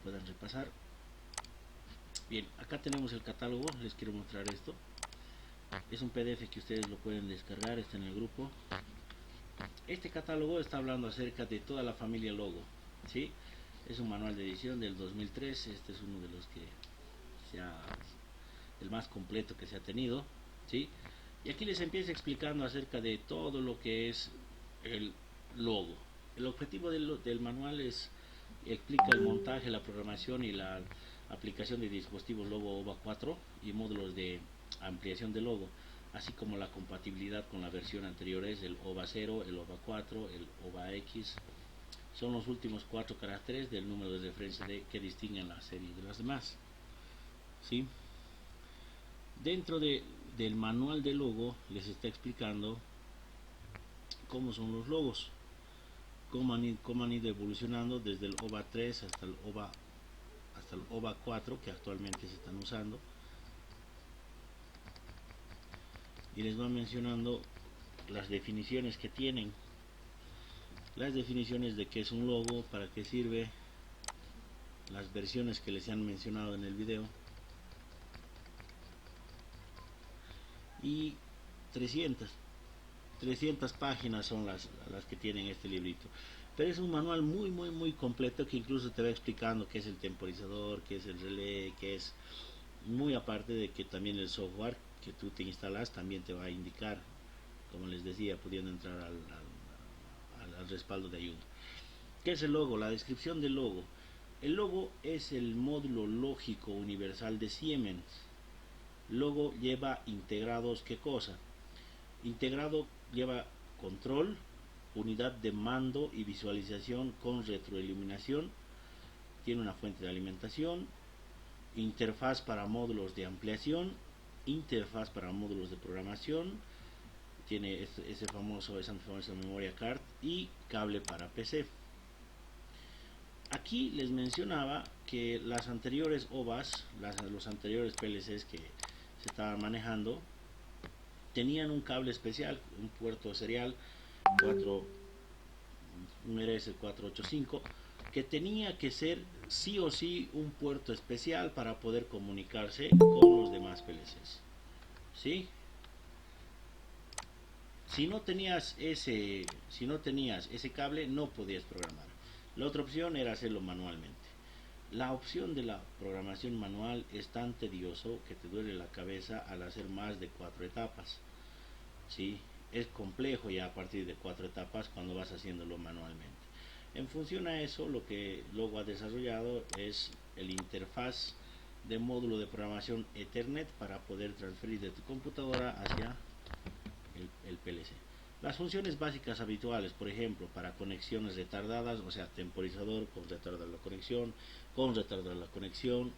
puedan repasar. Bien, acá tenemos el catálogo, les quiero mostrar esto. Es un PDF que ustedes lo pueden descargar, está en el grupo. Este catálogo está hablando acerca de toda la familia Logo, ¿sí? Es un manual de edición del 2003, este es uno de los que el más completo que se ha tenido, ¿sí? Y aquí les empiezo explicando acerca de todo lo que es el logo. El objetivo del manual explica el montaje, la programación y la aplicación de dispositivos Logo OVA 4 y módulos de ampliación de logo, así como la compatibilidad con la versión anteriores, el OVA 0, el OVA 4, el OVA X. Son los últimos 4 caracteres del número de referencia que distinguen la serie de las demás, ¿sí? Dentro del manual de logo les está explicando cómo son los logos, cómo han ido evolucionando desde el OVA 3 hasta el OVA 4 que actualmente se están usando, y les va mencionando las definiciones que tienen, las definiciones de qué es un logo, para qué sirve, las versiones que les han mencionado en el video, y 300 páginas son las que tienen este librito. Pero es un manual muy completo, que incluso te va explicando qué es el temporizador, qué es el relé, qué es, muy aparte de que también el software que tú te instalas también te va a indicar, como les decía, pudiendo entrar al respaldo de ayuda. ¿Qué es el logo? La descripción del logo. El logo es el módulo lógico universal de Siemens. Logo lleva integrados, ¿qué cosa? Integrado lleva control, unidad de mando y visualización con retroiluminación, tiene una fuente de alimentación, interfaz para módulos de ampliación, interfaz para módulos de programación, tiene esa famosa memoria card y cable para PC. Aquí les mencionaba que las anteriores OVAs, los anteriores PLCs que se estaban manejando, tenían un cable especial, un puerto serial 4, un RS485, que tenía que ser sí o sí un puerto especial para poder comunicarse con los demás PLCs, ¿sí? Si no tenías ese cable, no podías programar. La otra opción era hacerlo manualmente. La opción de la programación manual es tan tedioso que te duele la cabeza al hacer más de 4 etapas, ¿sí? Es complejo ya a partir de 4 etapas cuando vas haciéndolo manualmente. En función a eso, lo que luego ha desarrollado es el interfaz de módulo de programación Ethernet para poder transferir de tu computadora hacia el PLC. Las funciones básicas habituales, por ejemplo, para conexiones retardadas, o sea, temporizador con retardo de la conexión,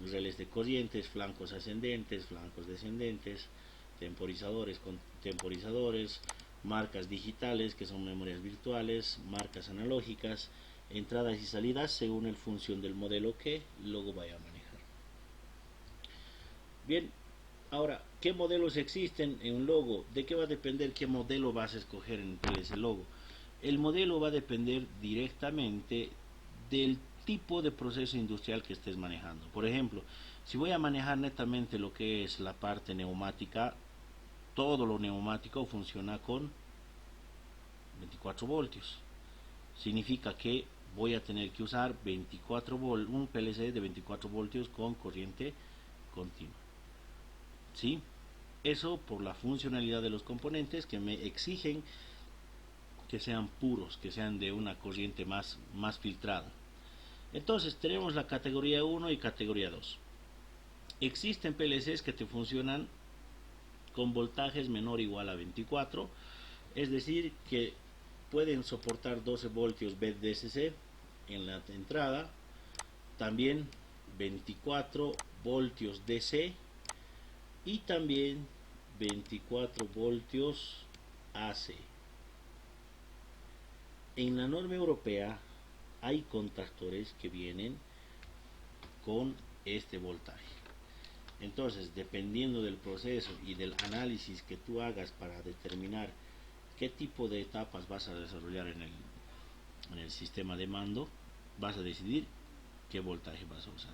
relés de corrientes, flancos ascendentes, flancos descendentes, temporizadores con temporizadores, marcas digitales que son memorias virtuales, marcas analógicas, entradas y salidas según el función del modelo que luego vaya a manejar. Bien, ahora, ¿qué modelos existen en un logo? ¿De qué va a depender qué modelo vas a escoger en ese logo? El modelo va a depender directamente del tipo de proceso industrial que estés manejando. Por ejemplo, si voy a manejar netamente lo que es la parte neumática, todo lo neumático funciona con 24 voltios. Significa que voy a tener que usar un PLC de 24 voltios con corriente continua, ¿sí? Eso por la funcionalidad de los componentes que me exigen que sean puros, que sean de una corriente más filtrada. Entonces tenemos la categoría 1 y categoría 2. Existen PLCs que te funcionan con voltajes menor o igual a 24, es decir, que pueden soportar 12 voltios VDSC en la entrada, también 24 voltios DC y también 24 voltios AC. En la norma europea hay contactores que vienen con este voltaje. Entonces, dependiendo del proceso y del análisis que tú hagas para determinar qué tipo de etapas vas a desarrollar en el sistema de mando, vas a decidir qué voltaje vas a usar.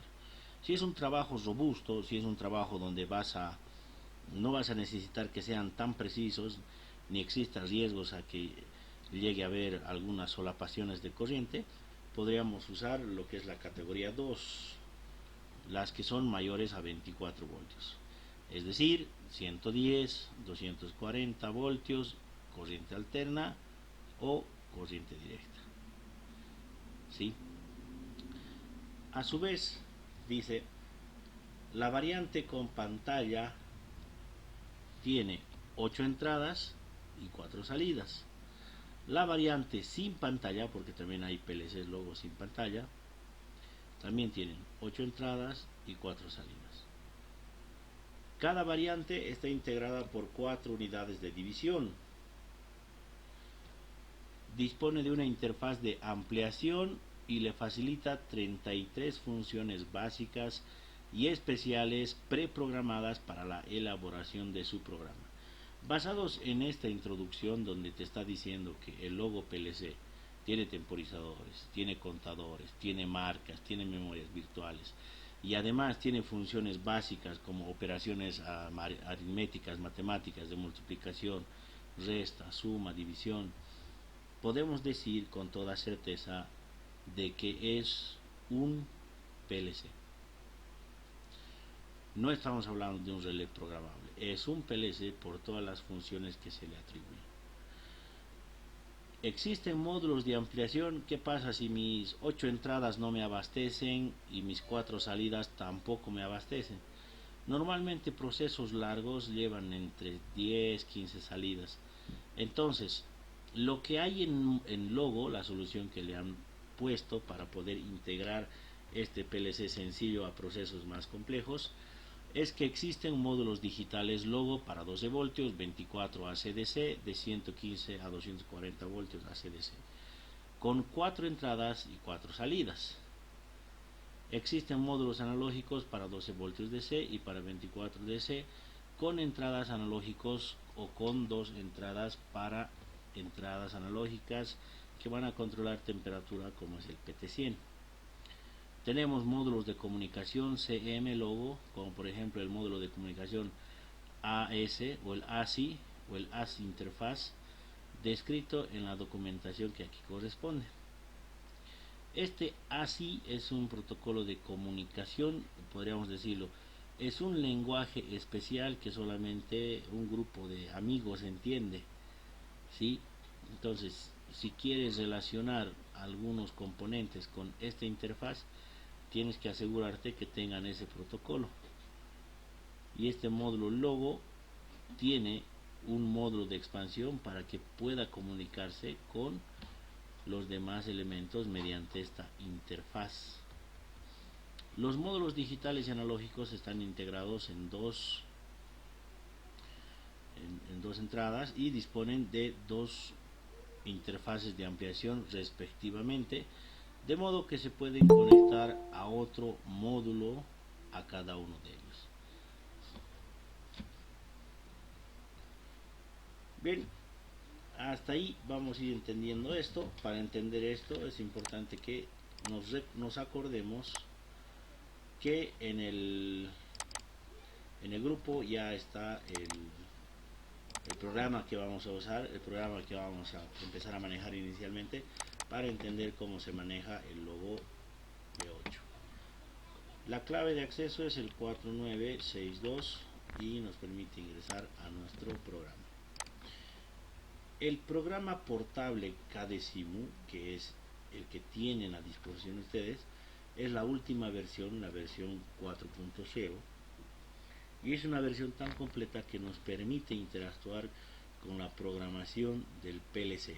Si es un trabajo robusto, si es un trabajo donde no vas a necesitar que sean tan precisos, ni existan riesgos a que llegue a haber algunas solapaciones de corriente, podríamos usar lo que es la categoría 2, las que son mayores a 24 voltios. Es decir, 110, 240 voltios, corriente alterna o corriente directa. ¿Sí? A su vez, dice, la variante con pantalla tiene 8 entradas y 4 salidas. La variante sin pantalla, porque también hay PLCs luego sin pantalla, también tienen 8 entradas y 4 salidas. Cada variante está integrada por 4 unidades de división. Dispone de una interfaz de ampliación y le facilita 33 funciones básicas y especiales preprogramadas para la elaboración de su programa. Basados en esta introducción donde te está diciendo que el logo PLC tiene temporizadores, tiene contadores, tiene marcas, tiene memorias virtuales y además tiene funciones básicas como operaciones aritméticas, matemáticas de multiplicación, resta, suma, división, podemos decir con toda certeza de que es un PLC. No estamos hablando de un relé programable, es un PLC por todas las funciones que se le atribuyen. Existen módulos de ampliación. ¿Qué pasa si mis 8 entradas no me abastecen y mis 4 salidas tampoco me abastecen? Normalmente procesos largos llevan entre 10, 15 salidas. Entonces, lo que hay en Logo, la solución que le han puesto para poder integrar este PLC sencillo a procesos más complejos, es que existen módulos digitales Logo para 12 voltios, 24 ACDC, de 115 a 240 voltios ACDC, con 4 entradas y 4 salidas. Existen módulos analógicos para 12 voltios DC y para 24 DC, con entradas analógicos o con 2 entradas para entradas analógicas que van a controlar temperatura, como es el PT100. Tenemos módulos de comunicación CM Logo, como por ejemplo el módulo de comunicación AS o el ASI o el AS Interfaz, descrito en la documentación que aquí corresponde. Este ASI es un protocolo de comunicación, podríamos decirlo, es un lenguaje especial que solamente un grupo de amigos entiende, ¿sí? Entonces, si quieres relacionar algunos componentes con esta interfaz, tienes que asegurarte que tengan ese protocolo. Y este módulo Logo tiene un módulo de expansión para que pueda comunicarse con los demás elementos mediante esta interfaz. Los módulos digitales y analógicos están integrados en dos entradas y disponen de 2 interfaces de ampliación respectivamente, de modo que se pueden conectar a otro módulo a cada uno de ellos. Bien, hasta ahí vamos a ir entendiendo esto. Para entender esto es importante que nos acordemos que en el grupo ya está el programa que vamos a usar, el programa que vamos a empezar a manejar inicialmente para entender cómo se maneja el logo B8. La clave de acceso es el 4962 y nos permite ingresar a nuestro programa. El programa portable KDecimu, que es el que tienen a disposición ustedes, es la última versión, la versión 4.0, y es una versión tan completa que nos permite interactuar con la programación del PLC.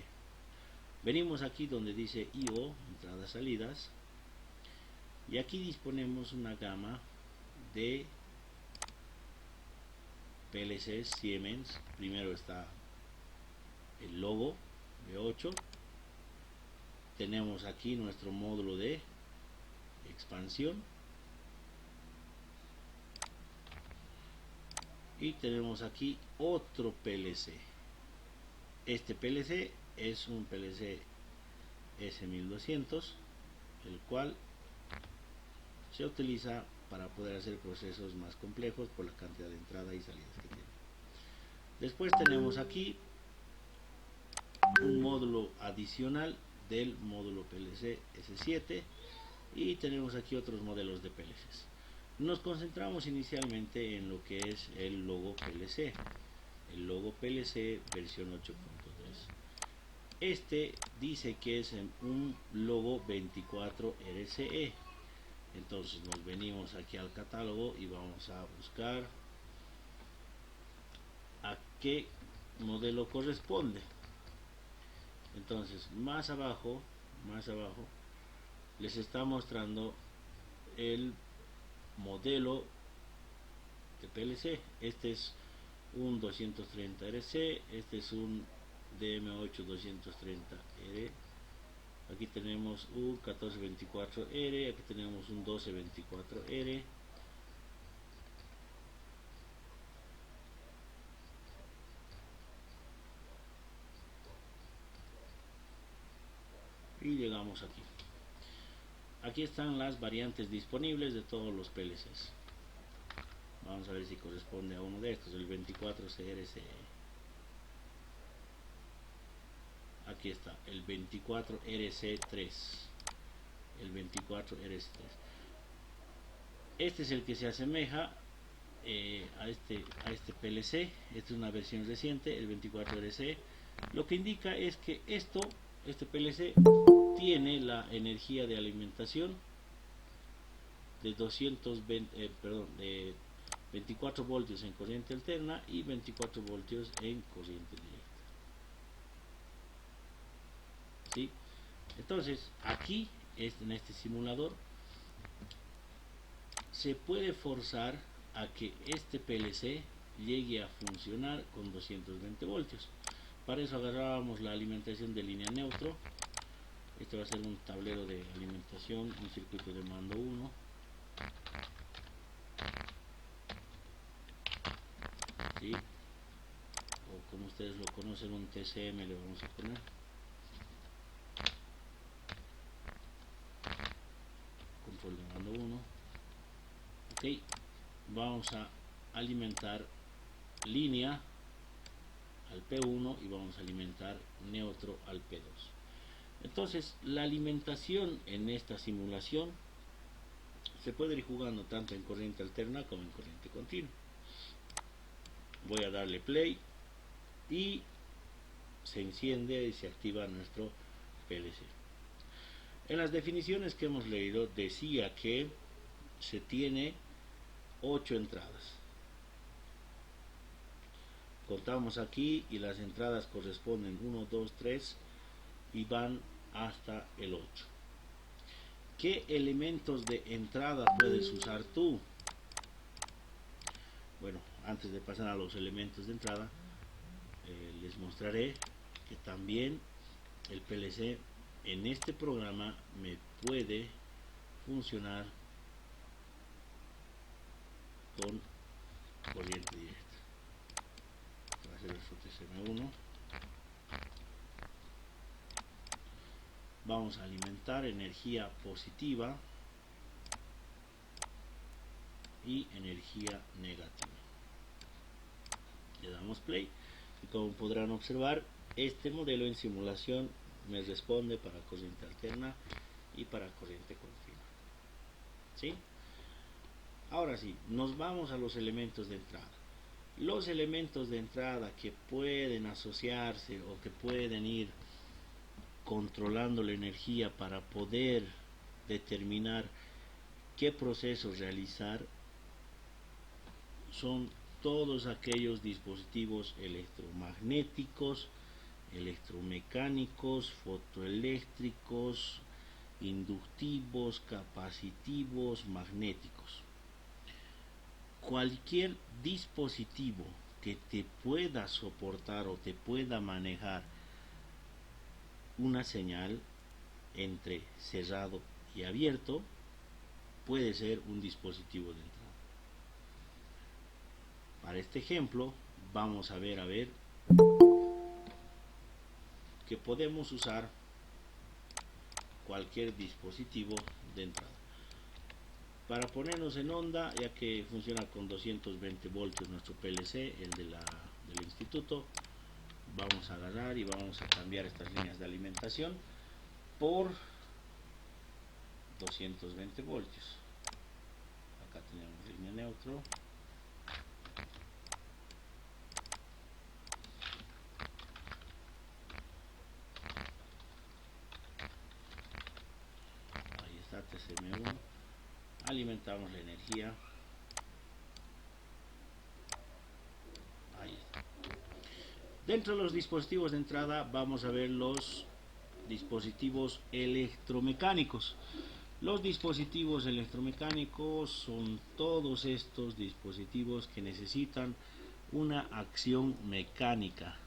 Venimos aquí donde dice I/O, entradas salidas, y aquí disponemos una gama de PLCs Siemens. Primero está el logo B8, tenemos aquí nuestro módulo de expansión y tenemos aquí otro PLC. Este PLC es un PLC S1200, el cual se utiliza para poder hacer procesos más complejos por la cantidad de entradas y salidas que tiene. Después tenemos aquí un módulo adicional del módulo PLC S7 y tenemos aquí otros modelos de PLCs. Nos concentramos inicialmente en lo que es el logo PLC, el logo PLC versión 8.3. Este dice que es un logo 24 RCE. Entonces nos venimos aquí al catálogo y vamos a buscar a qué modelo corresponde. Entonces más abajo les está mostrando el modelo de PLC. Este es un 230 RC, este es un DM8 230R, aquí tenemos un 1424R, aquí tenemos un 1224R, y llegamos aquí. Aquí están las variantes disponibles de todos los PLCs. Vamos a ver si corresponde a uno de estos, el 24CRC. Aquí está, el 24RC3. El 24RC3. Este es el que se asemeja a este PLC. Esta es una versión reciente, el 24RC. Lo que indica es que este PLC tiene la energía de alimentación de 24 voltios en corriente alterna y 24 voltios en corriente directa. ¿Sí? Entonces aquí en este simulador se puede forzar a que este PLC llegue a funcionar con 220 voltios. Para eso agarrábamos la alimentación de línea neutro. Este va a ser un tablero de alimentación, un circuito de mando 1. ¿Sí? O como ustedes lo conocen, un TCM le vamos a poner. Control de mando 1. Ok, vamos a alimentar línea al P1 y vamos a alimentar neutro al P2. Entonces la alimentación en esta simulación se puede ir jugando tanto en corriente alterna como en corriente continua. Voy a darle play y se enciende y se activa nuestro PLC. En las definiciones que hemos leído decía que se tiene 8 entradas. Contamos aquí y las entradas corresponden 1, 2, 3 y van hasta el 8. ¿Qué elementos de entrada puedes usar tú? Bueno, antes de pasar a los elementos de entrada, les mostraré que también el PLC en este programa me puede funcionar con corriente directa. Va a ser el FTSM1. Vamos a alimentar energía positiva y energía negativa. Le damos play y como podrán observar, este modelo en simulación me responde para corriente alterna y para corriente continua. ¿Sí? Ahora sí, nos vamos a los elementos de entrada. Los elementos de entrada que pueden asociarse o que pueden ir controlando la energía para poder determinar qué proceso realizar son todos aquellos dispositivos electromagnéticos, electromecánicos, fotoeléctricos, inductivos, capacitivos, magnéticos. Cualquier dispositivo que te pueda soportar o te pueda manejar una señal entre cerrado y abierto puede ser un dispositivo de entrada. Para este ejemplo vamos a ver que podemos usar cualquier dispositivo de entrada. Para ponernos en onda, ya que funciona con 220 voltios nuestro PLC, el del instituto, vamos a agarrar y vamos a cambiar estas líneas de alimentación por 220 voltios. Acá tenemos línea neutro. Ahí está TCM1. Alimentamos la energía. Ahí está. Dentro de los dispositivos de entrada vamos a ver los dispositivos electromecánicos. Los dispositivos electromecánicos son todos estos dispositivos que necesitan una acción mecánica.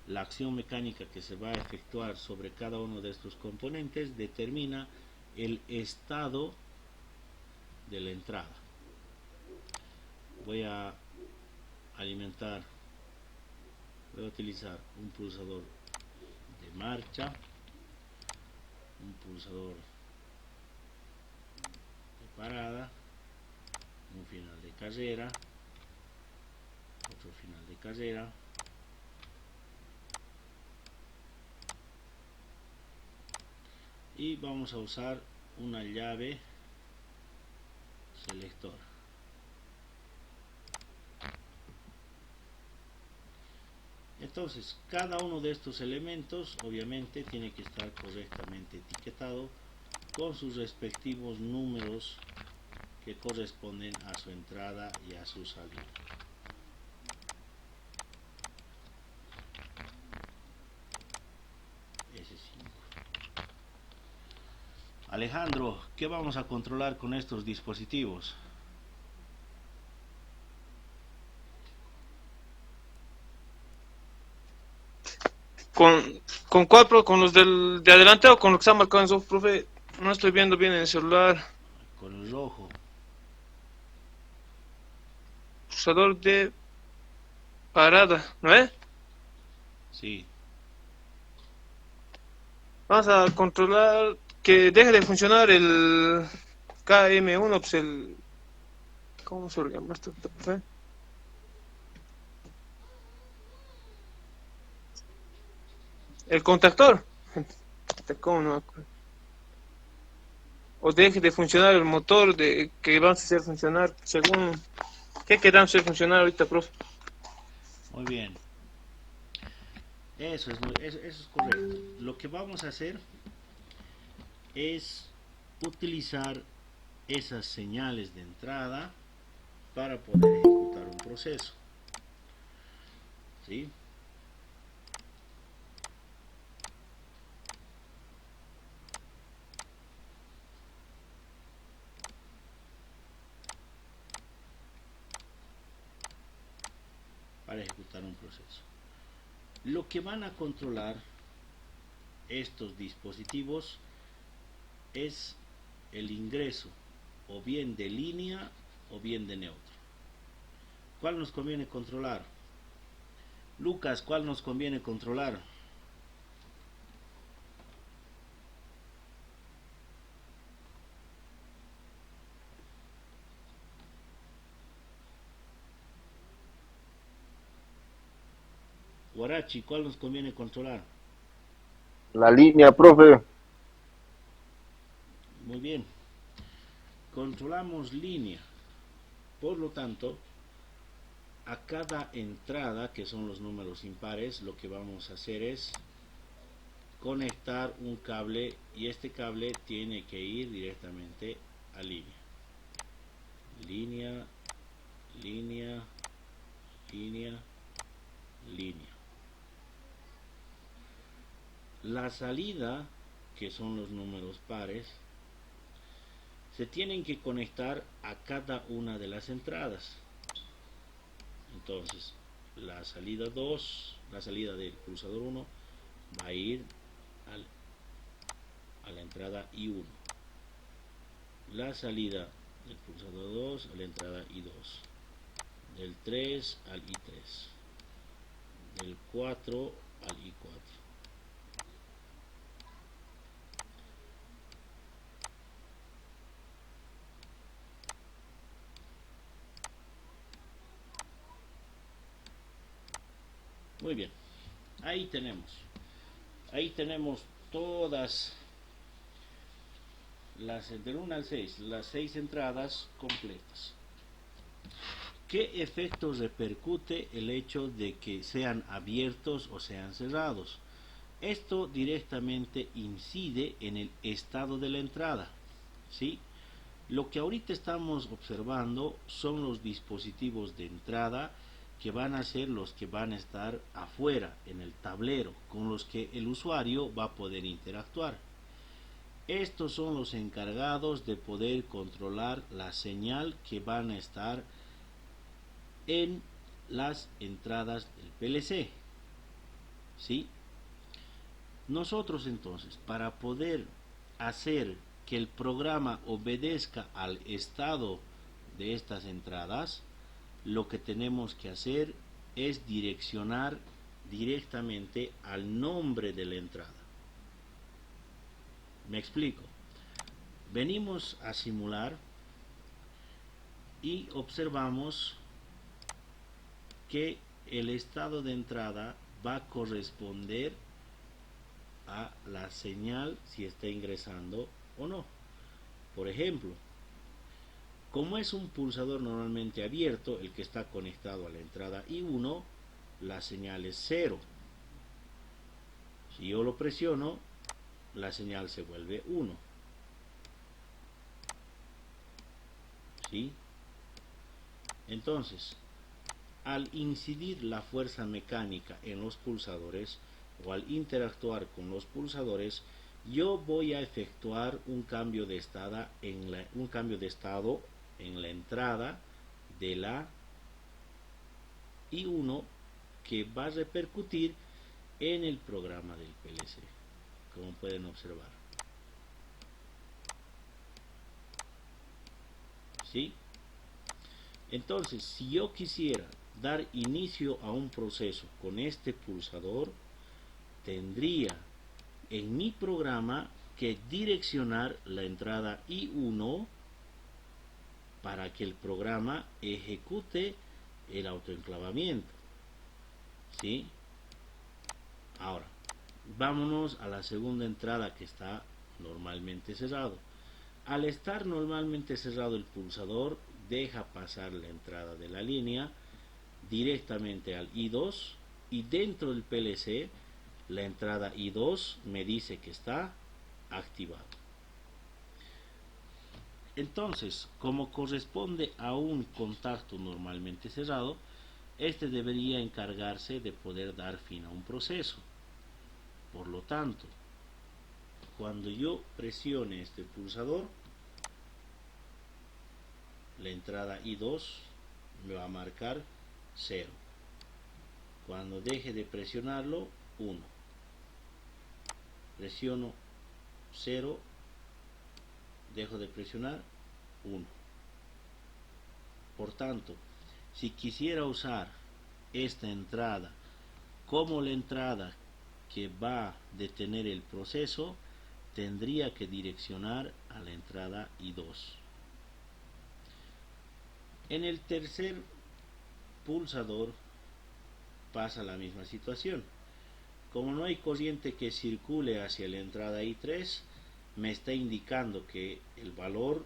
La acción mecánica que se va a efectuar sobre cada uno de estos componentes determina el estado de la entrada. Voy a utilizar un pulsador de marcha, un pulsador de parada, un final de carrera, otro final de carrera, y vamos a usar una llave selectora. Entonces, cada uno de estos elementos obviamente tiene que estar correctamente etiquetado con sus respectivos números que corresponden a su entrada y a su salida. S5. Alejandro, ¿qué vamos a controlar con estos dispositivos? ¿Con cuál, pro? ¿Con los de adelante o con lo que está marcado en su, profe? No estoy viendo bien en el celular. Con el rojo. Pulsador de parada, ¿no es? Sí. Vamos a controlar que deje de funcionar el KM1, pues el... ¿Cómo se lo llama esto, profe? El contactor. ¿Cómo no me acuerdo? O deje de funcionar el motor que vamos a hacer funcionar según... ¿Qué queramos hacer funcionar ahorita, profe? Muy bien. Eso es correcto. Lo que vamos a hacer es utilizar esas señales de entrada para poder ejecutar un proceso. ¿Sí? Para ejecutar un proceso. Lo que van a controlar estos dispositivos es el ingreso o bien de línea o bien de neutro. ¿Cuál nos conviene controlar? Lucas, ¿cuál nos conviene controlar? Guarachi, ¿cuál nos conviene controlar? La línea, profe. Muy bien. Controlamos línea. Por lo tanto, a cada entrada, que son los números impares, lo que vamos a hacer es conectar un cable y este cable tiene que ir directamente a línea. Línea, línea, línea, línea. La salida, que son los números pares, se tienen que conectar a cada una de las entradas. Entonces, la salida 2, la salida del pulsador 1 va a ir a la entrada I1. La salida del pulsador 2 a la entrada I2. Del 3 al I3. Del 4 al I4. Muy bien, ahí tenemos todas las del 1 al 6, las 6 entradas completas. ¿Qué efectos repercute el hecho de que sean abiertos o sean cerrados? Esto directamente incide en el estado de la entrada, ¿sí? Lo que ahorita estamos observando son los dispositivos de entrada que van a ser los que van a estar afuera en el tablero, con los que el usuario va a poder interactuar. Estos son los encargados de poder controlar la señal que van a estar en las entradas del PLC, ¿sí? Nosotros entonces, para poder hacer que el programa obedezca al estado de estas entradas, lo que tenemos que hacer es direccionar directamente al nombre de la entrada. Me explico. Venimos a simular y observamos que el estado de entrada va a corresponder a la señal si está ingresando o no. Por ejemplo, como es un pulsador normalmente abierto, el que está conectado a la entrada I1, la señal es 0. Si yo lo presiono, la señal se vuelve 1. ¿Sí? Entonces, al incidir la fuerza mecánica en los pulsadores o al interactuar con los pulsadores, yo voy a efectuar un cambio de estado en la entrada de la I1 que va a repercutir en el programa del PLC, como pueden observar. ¿Sí? Entonces, si yo quisiera dar inicio a un proceso con este pulsador, tendría en mi programa que direccionar la entrada I1 para que el programa ejecute el autoenclavamiento. ¿Sí? Ahora, vámonos a la segunda entrada que está normalmente cerrado. Al estar normalmente cerrado el pulsador, deja pasar la entrada de la línea directamente al I2 y dentro del PLC la entrada I2 me dice que está activado. Entonces, como corresponde a un contacto normalmente cerrado, este debería encargarse de poder dar fin a un proceso. Por lo tanto, cuando yo presione este pulsador, la entrada I2 me va a marcar 0. Cuando deje de presionarlo, 1. Presiono 0, dejo de presionar 1. Por tanto, si quisiera usar esta entrada como la entrada que va a detener el proceso, tendría que direccionar a la entrada I2. En el tercer pulsador pasa la misma situación. Como no hay corriente que circule hacia la entrada I3, me está indicando que el valor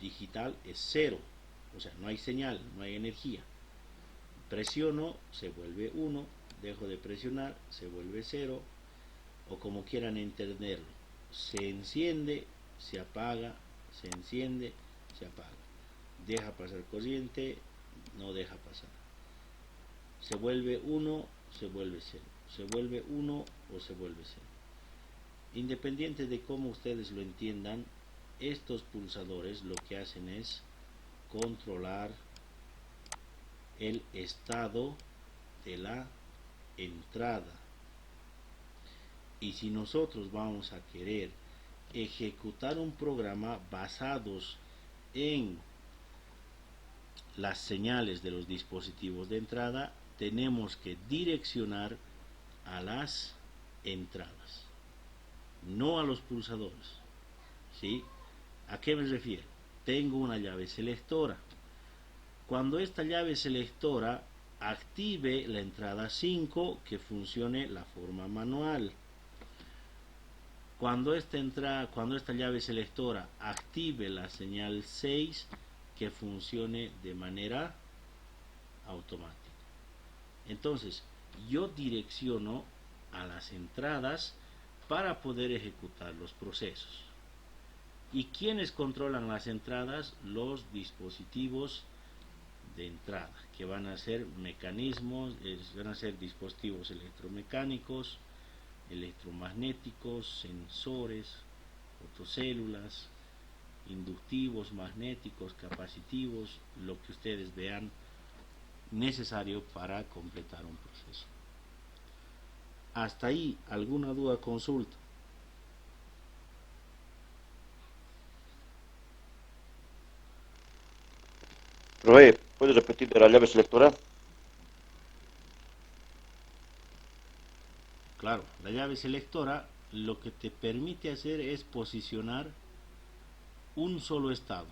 digital es 0, o sea, no hay señal, no hay energía. Presiono, se vuelve 1, dejo de presionar, se vuelve 0, o como quieran entenderlo. Se enciende, se apaga, se enciende, se apaga. Deja pasar corriente, no deja pasar. Se vuelve 1, se vuelve 0. Se vuelve 1 o se vuelve 0. Independiente de cómo ustedes lo entiendan, estos pulsadores lo que hacen es controlar el estado de la entrada. Y si nosotros vamos a querer ejecutar un programa basados en las señales de los dispositivos de entrada, tenemos que direccionar a las entradas, no a los pulsadores. ¿Sí? ¿A qué me refiero? Tengo una llave selectora. Cuando esta llave selectora active la entrada 5 que funcione la forma manual. Cuando esta llave selectora active la señal 6 que funcione de manera automática. Entonces, yo direcciono a las entradas para poder ejecutar los procesos. ¿Y quiénes controlan las entradas? Los dispositivos de entrada, que van a ser mecanismos, van a ser dispositivos electromecánicos, electromagnéticos, sensores, fotocélulas, inductivos, magnéticos, capacitivos, lo que ustedes vean necesario para completar un proceso. Hasta ahí, ¿alguna duda, consulta? Profe, ¿puedes repetir de la llave selectora? Claro, la llave selectora lo que te permite hacer es posicionar un solo estado.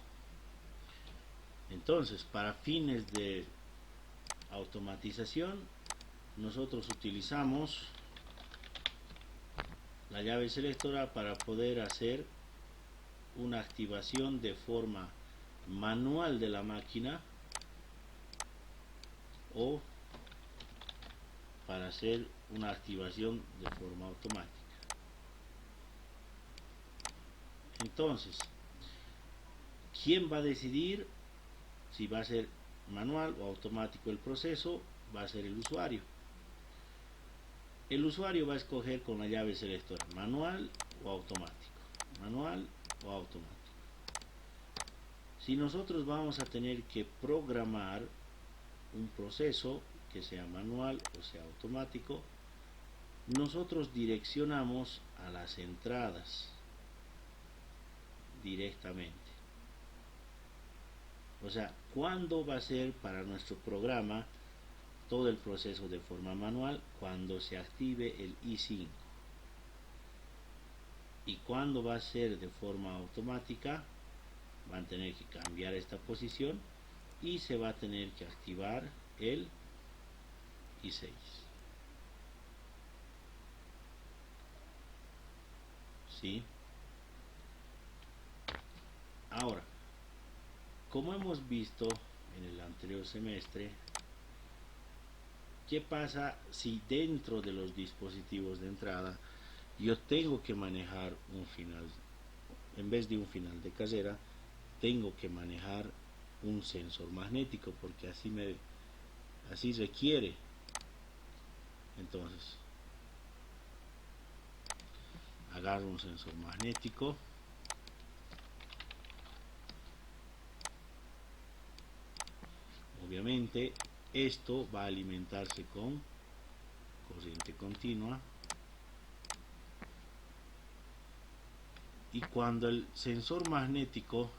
Entonces, para fines de automatización, nosotros utilizamos la llave selectora para poder hacer una activación de forma manual de la máquina o para hacer una activación de forma automática. Entonces, ¿quién va a decidir si va a ser manual o automático el proceso? Va a ser el usuario. El usuario va a escoger con la llave selectora manual o automático, manual o automático. Si nosotros vamos a tener que programar un proceso que sea manual o sea automático, nosotros direccionamos a las entradas directamente. O sea, ¿cuándo va a ser para nuestro programa todo el proceso de forma manual? Cuando se active el I5. ¿Y cuándo va a ser de forma automática? Van a tener que cambiar esta posición y se va a tener que activar el I6. ¿Sí? Ahora, como hemos visto en el anterior semestre, ¿qué pasa si dentro de los dispositivos de entrada yo tengo que manejar un final, en vez de un final de casera, tengo que manejar un sensor magnético, porque así requiere? Entonces, agarro un sensor magnético, obviamente esto va a alimentarse con corriente continua, y cuando el sensor magnético,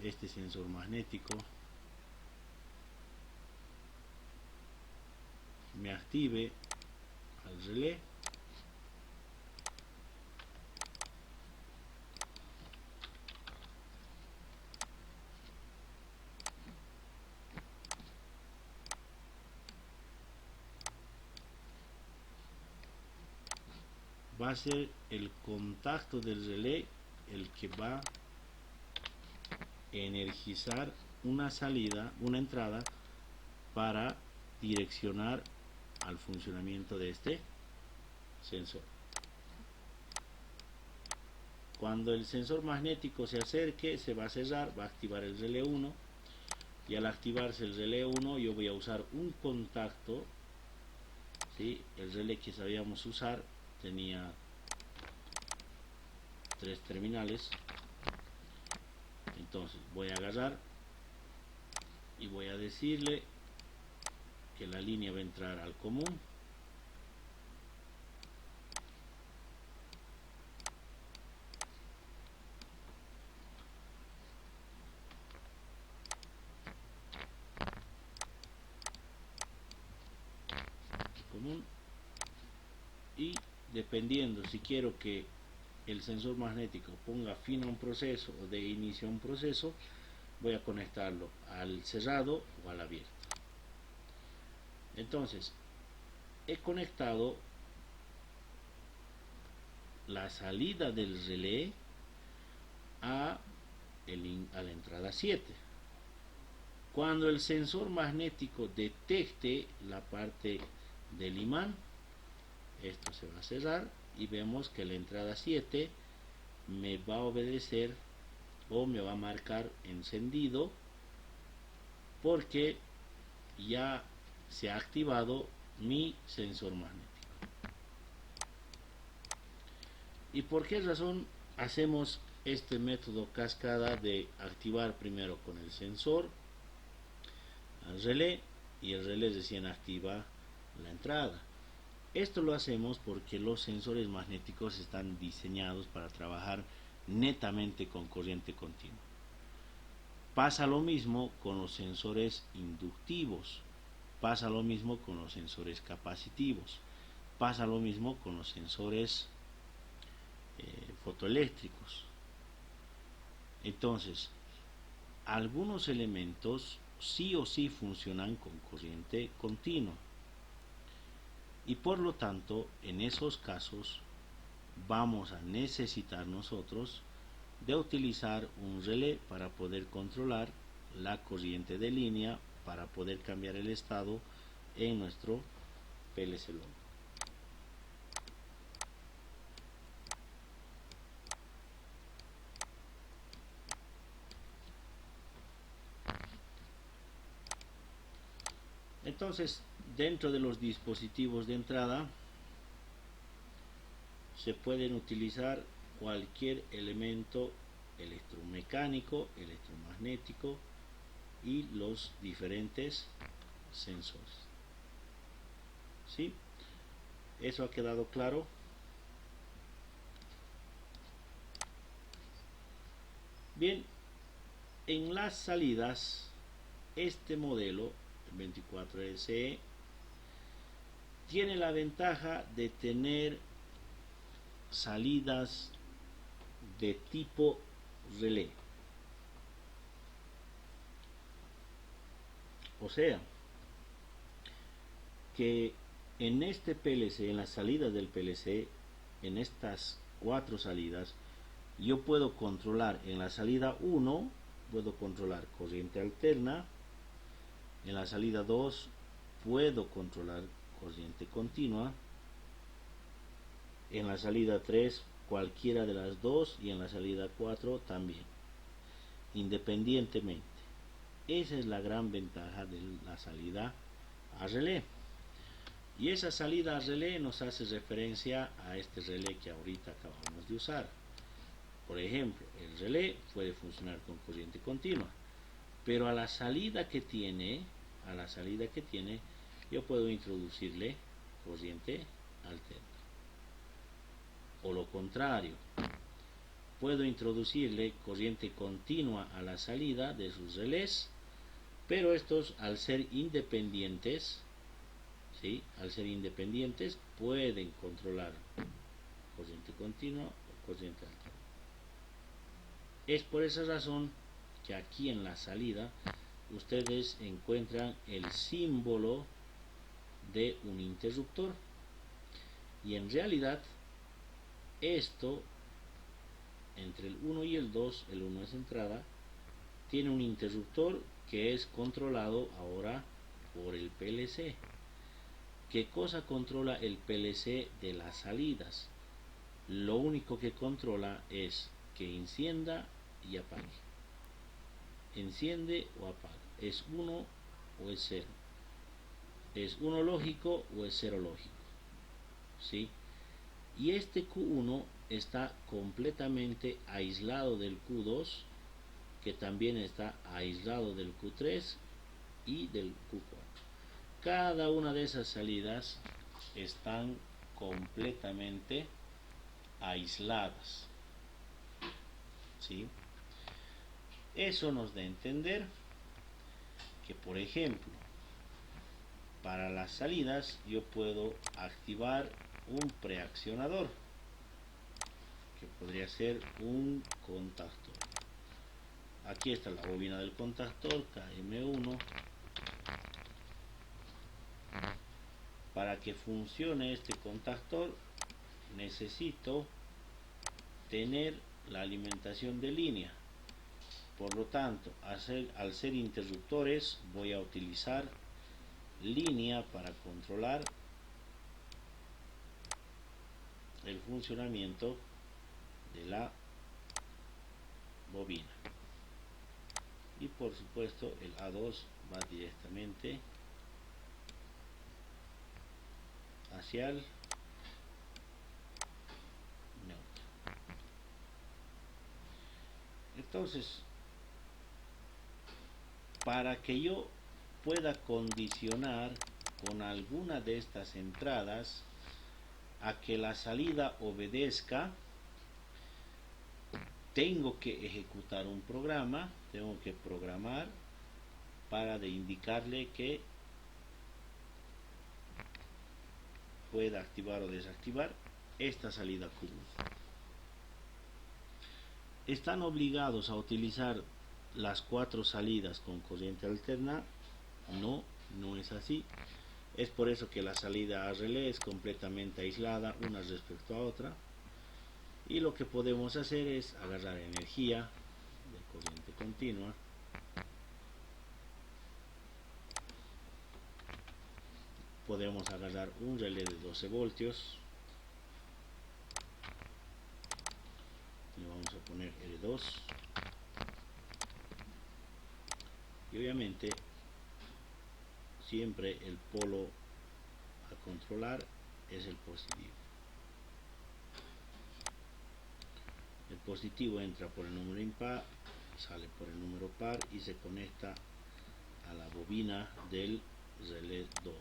este sensor magnético, me active al relé, va a ser el contacto del relé el que va a energizar una salida, una entrada, para direccionar al funcionamiento de este sensor. Cuando el sensor magnético se acerque, se va a cerrar, va a activar el relé 1, y al activarse el relé 1 yo voy a usar un contacto, ¿sí? El relé que sabíamos usar tenía 3 terminales, entonces voy a agarrar y voy a decirle que la línea va a entrar al común, y dependiendo si quiero que el sensor magnético ponga fin a un proceso o de inicio a un proceso, voy a conectarlo al cerrado o al abierto. Entonces, he conectado la salida del relé a la entrada 7. Cuando el sensor magnético detecte la parte del imán, esto se va a cerrar y vemos que la entrada 7 me va a obedecer o me va a marcar encendido, porque ya se ha activado mi sensor magnético. ¿Y por qué razón hacemos este método cascada de activar primero con el sensor al relé y el relé recién activa la entrada? Esto lo hacemos porque los sensores magnéticos están diseñados para trabajar netamente con corriente continua. Pasa lo mismo con los sensores inductivos, pasa lo mismo con los sensores capacitivos, pasa lo mismo con los sensores fotoeléctricos. Entonces, algunos elementos sí o sí funcionan con corriente continua, y por lo tanto en esos casos vamos a necesitar nosotros de utilizar un relé para poder controlar la corriente de línea, para poder cambiar el estado en nuestro PLC logo. Entonces, dentro de los dispositivos de entrada se pueden utilizar cualquier elemento electromecánico, electromagnético y los diferentes sensores. ¿Sí? ¿Eso ha quedado claro? Bien, en las salidas, este modelo, el 24 SE, tiene la ventaja de tener salidas de tipo relé. O sea, que en este PLC, en las salidas del PLC, en estas 4 salidas, yo puedo controlar en la salida 1, puedo controlar corriente alterna, en la salida 2 puedo controlar corriente continua, en la salida 3 cualquiera de las dos, y en la salida 4 también, independientemente. Esa es la gran ventaja de la salida a relé. Y esa salida a relé nos hace referencia a este relé que ahorita acabamos de usar. Por ejemplo, el relé puede funcionar con corriente continua, pero a la salida que tiene, yo puedo introducirle corriente alterna. O lo contrario, puedo introducirle corriente continua a la salida de sus relés, pero estos, al ser independientes, ¿sí? Al ser independientes, pueden controlar corriente continua o corriente alterna. Es por esa razón que aquí en la salida ustedes encuentran el símbolo de un interruptor, y en realidad esto, entre el 1 y el 2, el 1 es entrada, tiene un interruptor que es controlado ahora por el PLC. ¿Qué cosa controla el PLC de las salidas? Lo único que controla es que encienda y apague. Enciende o apaga. ¿Es 1 o es 0? ¿Es 1 lógico o es 0 lógico? ¿Sí? Y este Q1 está completamente aislado del Q2, que también está aislado del Q3 y del Q4. Cada una de esas salidas están completamente aisladas. ¿Sí? Eso nos da a entender que, por ejemplo, para las salidas yo puedo activar un preaccionador, que podría ser un contactor. Aquí está la bobina del contactor, KM1. Para que funcione este contactor necesito tener la alimentación de línea. Por lo tanto, al ser interruptores, voy a utilizar línea para controlar el funcionamiento de la bobina. Y por supuesto el A2 va directamente hacia el neutro. Entonces, para que yo pueda condicionar con alguna de estas entradas a que la salida obedezca, tengo que ejecutar un programa, tengo que programar para indicarle que pueda activar o desactivar esta salida Q1. ¿Están obligados a utilizar las 4 salidas con corriente alterna? No, no es así. Es por eso que la salida a relé es completamente aislada una respecto a otra. Y lo que podemos hacer es agarrar energía de corriente continua podemos agarrar un relé de 12 voltios, le vamos a poner L2 y obviamente siempre el polo a controlar es el positivo. El positivo entra por el número impar, sale por el número par y se conecta a la bobina del relé 2.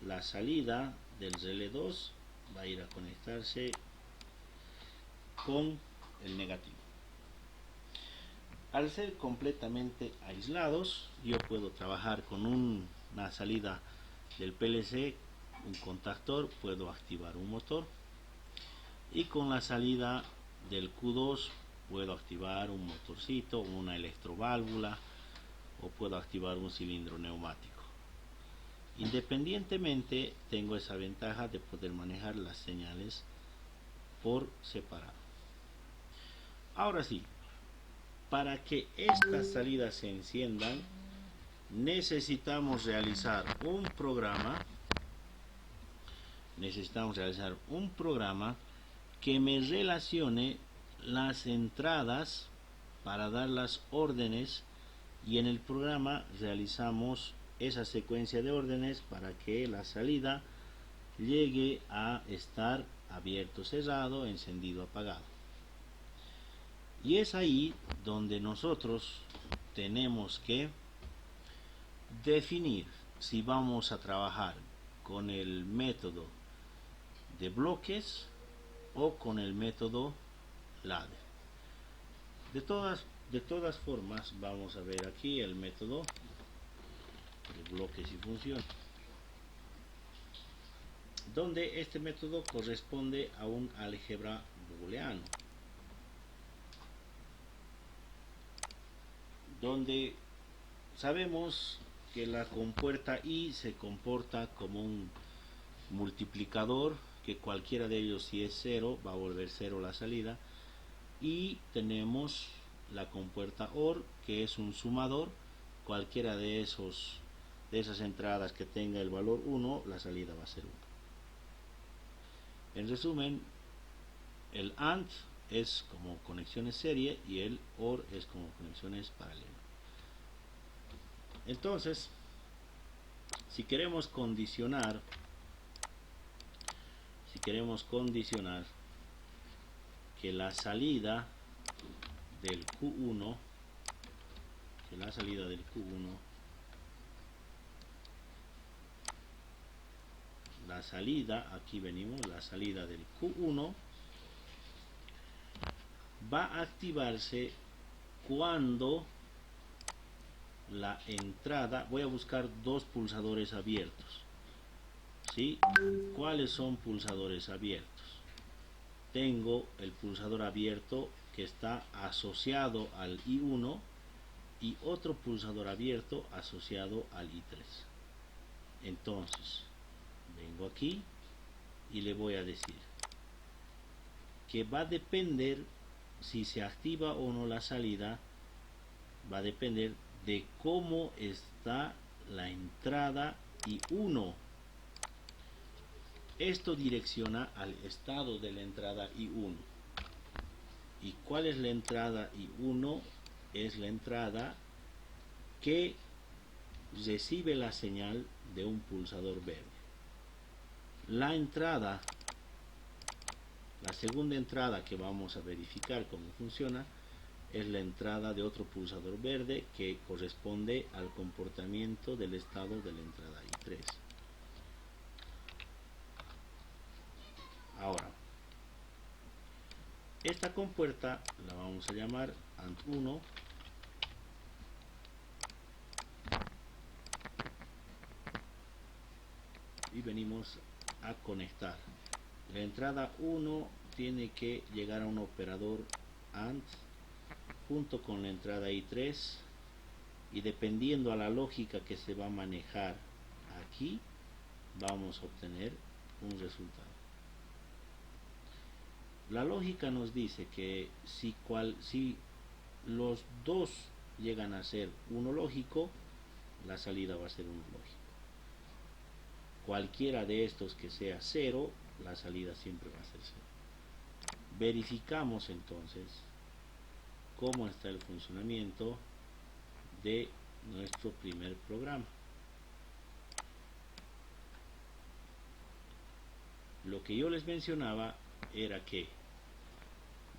La salida del relé 2 va a ir a conectarse con el negativo. Al ser completamente aislados, yo puedo trabajar con una salida del PLC, un contactor, puedo activar un motor, y con la salida del Q2 puedo activar un motorcito, una electroválvula, o puedo activar un cilindro neumático. Independientemente, tengo esa ventaja de poder manejar las señales por separado. Ahora sí, para que estas salidas se enciendan, necesitamos realizar un programa que me relacione las entradas para dar las órdenes, y en el programa realizamos esa secuencia de órdenes para que la salida llegue a estar abierto, cerrado, encendido, apagado. Y es ahí donde nosotros tenemos que definir si vamos a trabajar con el método de bloques o con el método ladder. De todas formas, vamos a ver aquí el método de bloques y funciones, donde este método corresponde a un álgebra booleano, donde sabemos que la compuerta I se comporta como un multiplicador, que cualquiera de ellos, si es 0, va a volver 0 la salida, y tenemos la compuerta OR, que es un sumador, cualquiera de esas entradas que tenga el valor 1, la salida va a ser 1. En resumen, el AND es como conexiones serie y el OR es como conexiones paralelas. Entonces, si queremos condicionar que la salida del Q1, aquí venimos, la salida del Q1 va a activarse cuando la entrada, voy a buscar dos pulsadores abiertos, ¿sí? ¿Cuáles son pulsadores abiertos? Tengo el pulsador abierto que está asociado al I1 y otro pulsador abierto asociado al I3. Entonces, vengo aquí y le voy a decir que va a depender si se activa o no la salida, va a depender de cómo está la entrada I1. Esto direcciona al estado de la entrada I1. ¿Y cuál es la entrada I1? Es la entrada que recibe la señal de un pulsador verde. La entrada, la segunda entrada que vamos a verificar cómo funciona, es la entrada de otro pulsador verde que corresponde al comportamiento del estado de la entrada I3. Ahora, esta compuerta la vamos a llamar AND1 y venimos a conectar. La entrada 1 tiene que llegar a un operador AND junto con la entrada I3 y dependiendo a la lógica que se va a manejar aquí, vamos a obtener un resultado. La lógica nos dice que si los dos llegan a ser uno lógico, la salida va a ser uno lógico. Cualquiera de estos que sea 0, la salida siempre va a ser 0. Verificamos entonces cómo está el funcionamiento de nuestro primer programa. Lo que yo les mencionaba era que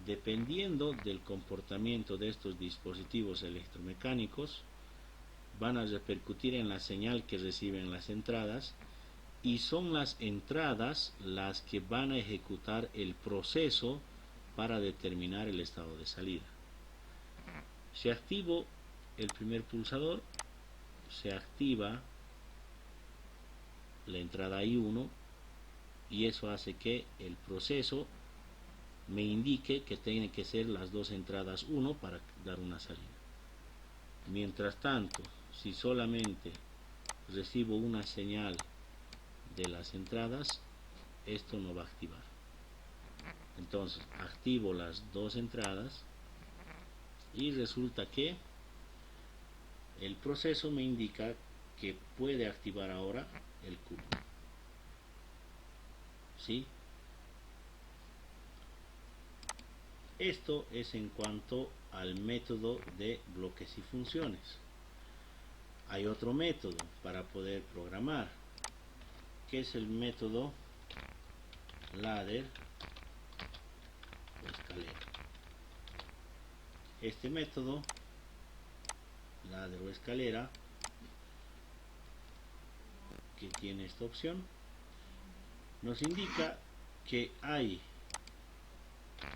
dependiendo del comportamiento de estos dispositivos electromecánicos, van a repercutir en la señal que reciben las entradas, y son las entradas las que van a ejecutar el proceso para determinar el estado de salida. Si activo el primer pulsador, se activa la entrada I1 y eso hace que el proceso me indique que tienen que ser las dos entradas 1 para dar una salida. Mientras tanto, si solamente recibo una señal de las entradas, esto no va a activar. Entonces activo las dos entradas y resulta que el proceso me indica que puede activar ahora el cubo. ¿Sí? Esto es en cuanto al método de bloques y funciones. Hay otro método para poder programar, que es el método ladder o escalera. Este método ladder o escalera, que tiene esta opción, nos indica que hay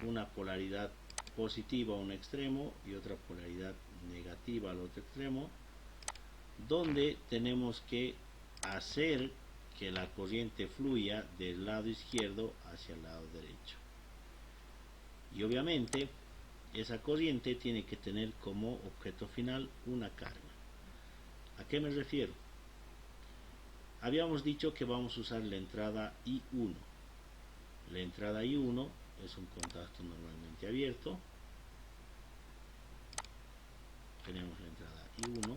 una polaridad positiva a un extremo y otra polaridad negativa al otro extremo, donde tenemos que hacer que la corriente fluya del lado izquierdo hacia el lado derecho. Y obviamente esa corriente tiene que tener como objeto final una carga. ¿A qué me refiero? Habíamos dicho que vamos a usar la entrada I1. La entrada I1 es un contacto normalmente abierto. Tenemos la entrada I1.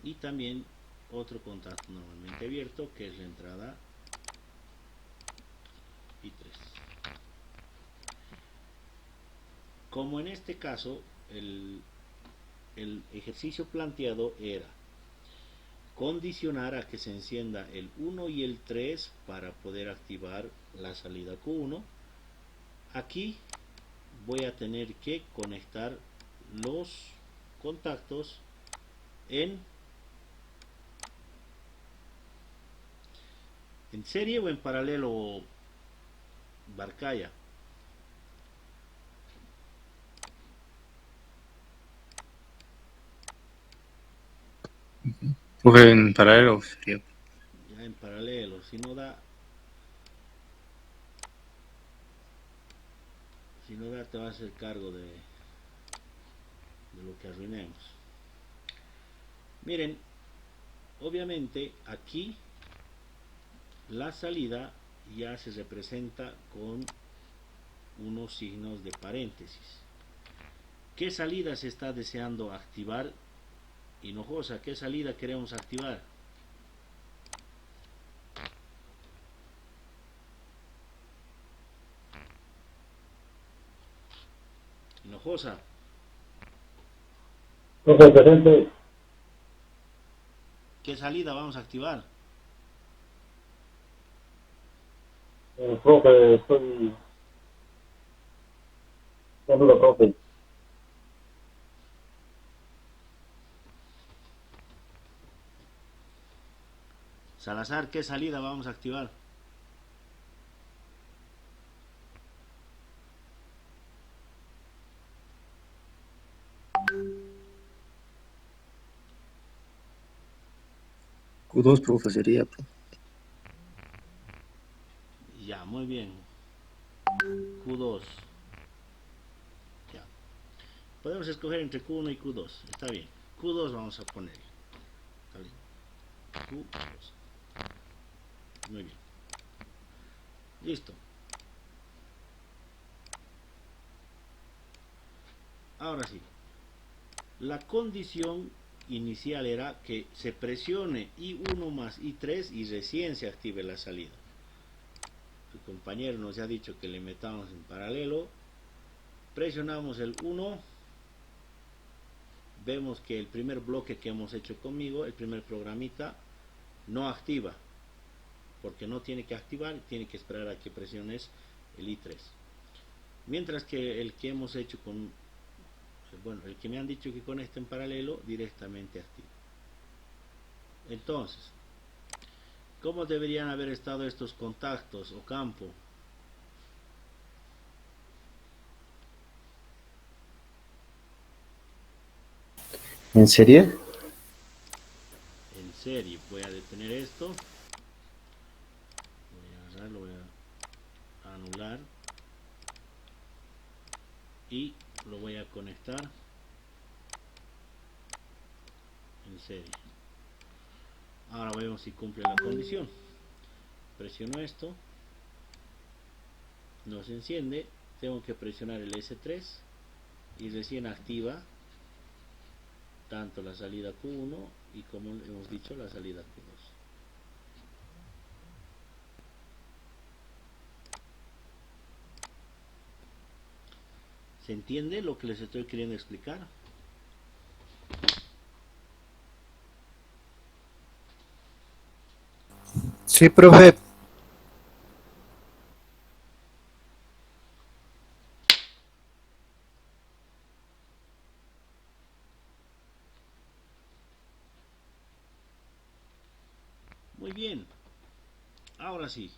Y también otro contacto normalmente abierto, que es la entrada I3. Como en este caso el ejercicio planteado era condicionar a que se encienda el 1 y el 3 para poder activar la salida Q1, aquí voy a tener que conectar los contactos en serie o en paralelo, Barcaya. Pues en paralelo sería. Ya en paralelo, si no da. Si no da, te vas a hacer cargo de lo que arruinemos. Miren, obviamente aquí la salida ya se representa con unos signos de paréntesis. ¿Qué salida se está deseando activar? Hinojosa, ¿qué salida queremos activar? Hinojosa, Profe, presente. ¿qué salida vamos a activar? Profe, estoy... No duda, profe. Salazar, ¿qué salida vamos a activar? Q2, profe, sería. Ya, muy bien. Q2. Ya. Podemos escoger entre Q1 y Q2. Está bien. Q2 vamos a poner. Está bien. Q2. Muy bien. Listo. Ahora sí. La condición inicial era que se presione I1 más I3 y recién se active la salida. Su compañero nos ha dicho que le metamos en paralelo. Presionamos el 1. Vemos que el primer bloque que hemos hecho conmigo, el primer programita, no activa. Porque no tiene que activar, tiene que esperar a que presiones el I3. Mientras que el que hemos hecho con... Bueno, el que me han dicho que conecte en paralelo, directamente activa. Entonces, ¿cómo deberían haber estado estos contactos o campo? ¿En serie? En serie. Voy a detener esto. Voy a agarrar, lo voy a anular. Y lo voy a conectar en serie. Ahora vemos si cumple la condición. Presiono esto. No se enciende. Tengo que presionar el S3 y recién activa tanto la salida Q1 y, como hemos dicho, la salida Q2. ¿Se entiende lo que les estoy queriendo explicar? Sí, profe. Muy bien. Ahora sí.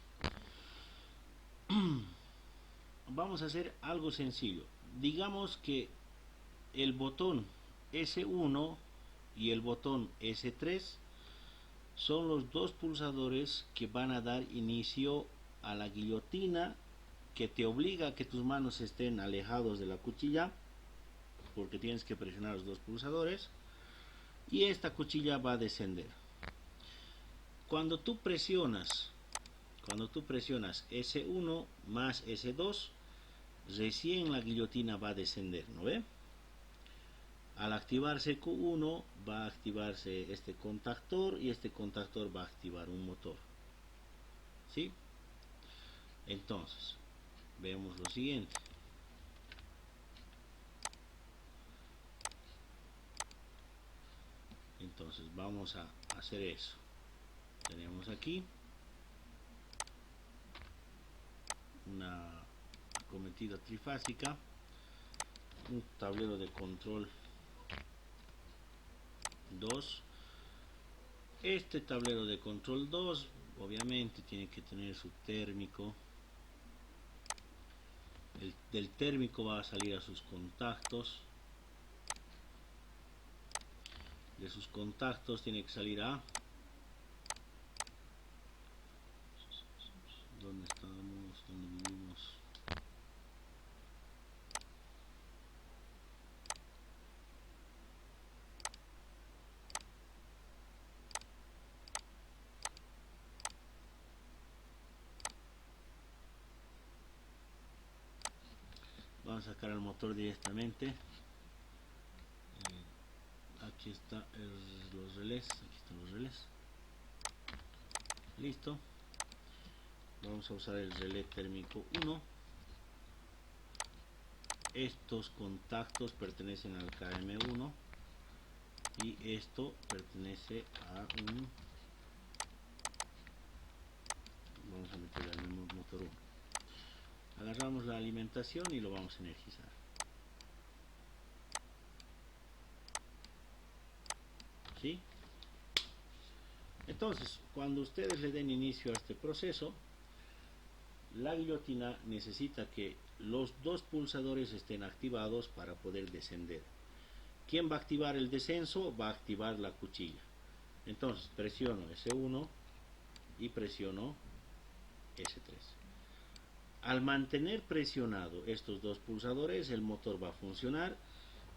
Vamos a hacer algo sencillo. Digamos que el botón S1 y el botón S3 son los dos pulsadores que van a dar inicio a la guillotina, que te obliga a que tus manos estén alejados de la cuchilla, porque tienes que presionar los dos pulsadores, y esta cuchilla va a descender. Cuando tú presionas S1 más S2, recién la guillotina va a descender, ¿no ve? Al activarse Q1 va a activarse este contactor y este contactor va a activar un motor. ¿Sí? Entonces, veamos lo siguiente. Entonces, vamos a hacer eso. Tenemos aquí una acometida trifásica, un tablero de control 2. Este tablero de control 2 obviamente tiene que tener su térmico. Del térmico va a salir a sus contactos. De sus contactos tiene que salir a... ¿Dónde estamos? ¿Dónde vivimos? vamos a sacar el motor directamente. Aquí está los relés, aquí están los relés. Listo. Vamos a usar el relé térmico 1. Estos contactos pertenecen al KM1 y esto pertenece a un, vamos a meterle al mismo motor 1. Agarramos la alimentación y lo vamos a energizar. ¿Sí? Entonces, cuando ustedes le den inicio a este proceso, la guillotina necesita que los dos pulsadores estén activados para poder descender. ¿Quién va a activar el descenso? Va a activar la cuchilla. Entonces presiono S1 y presiono S3. Al mantener presionado estos dos pulsadores, el motor va a funcionar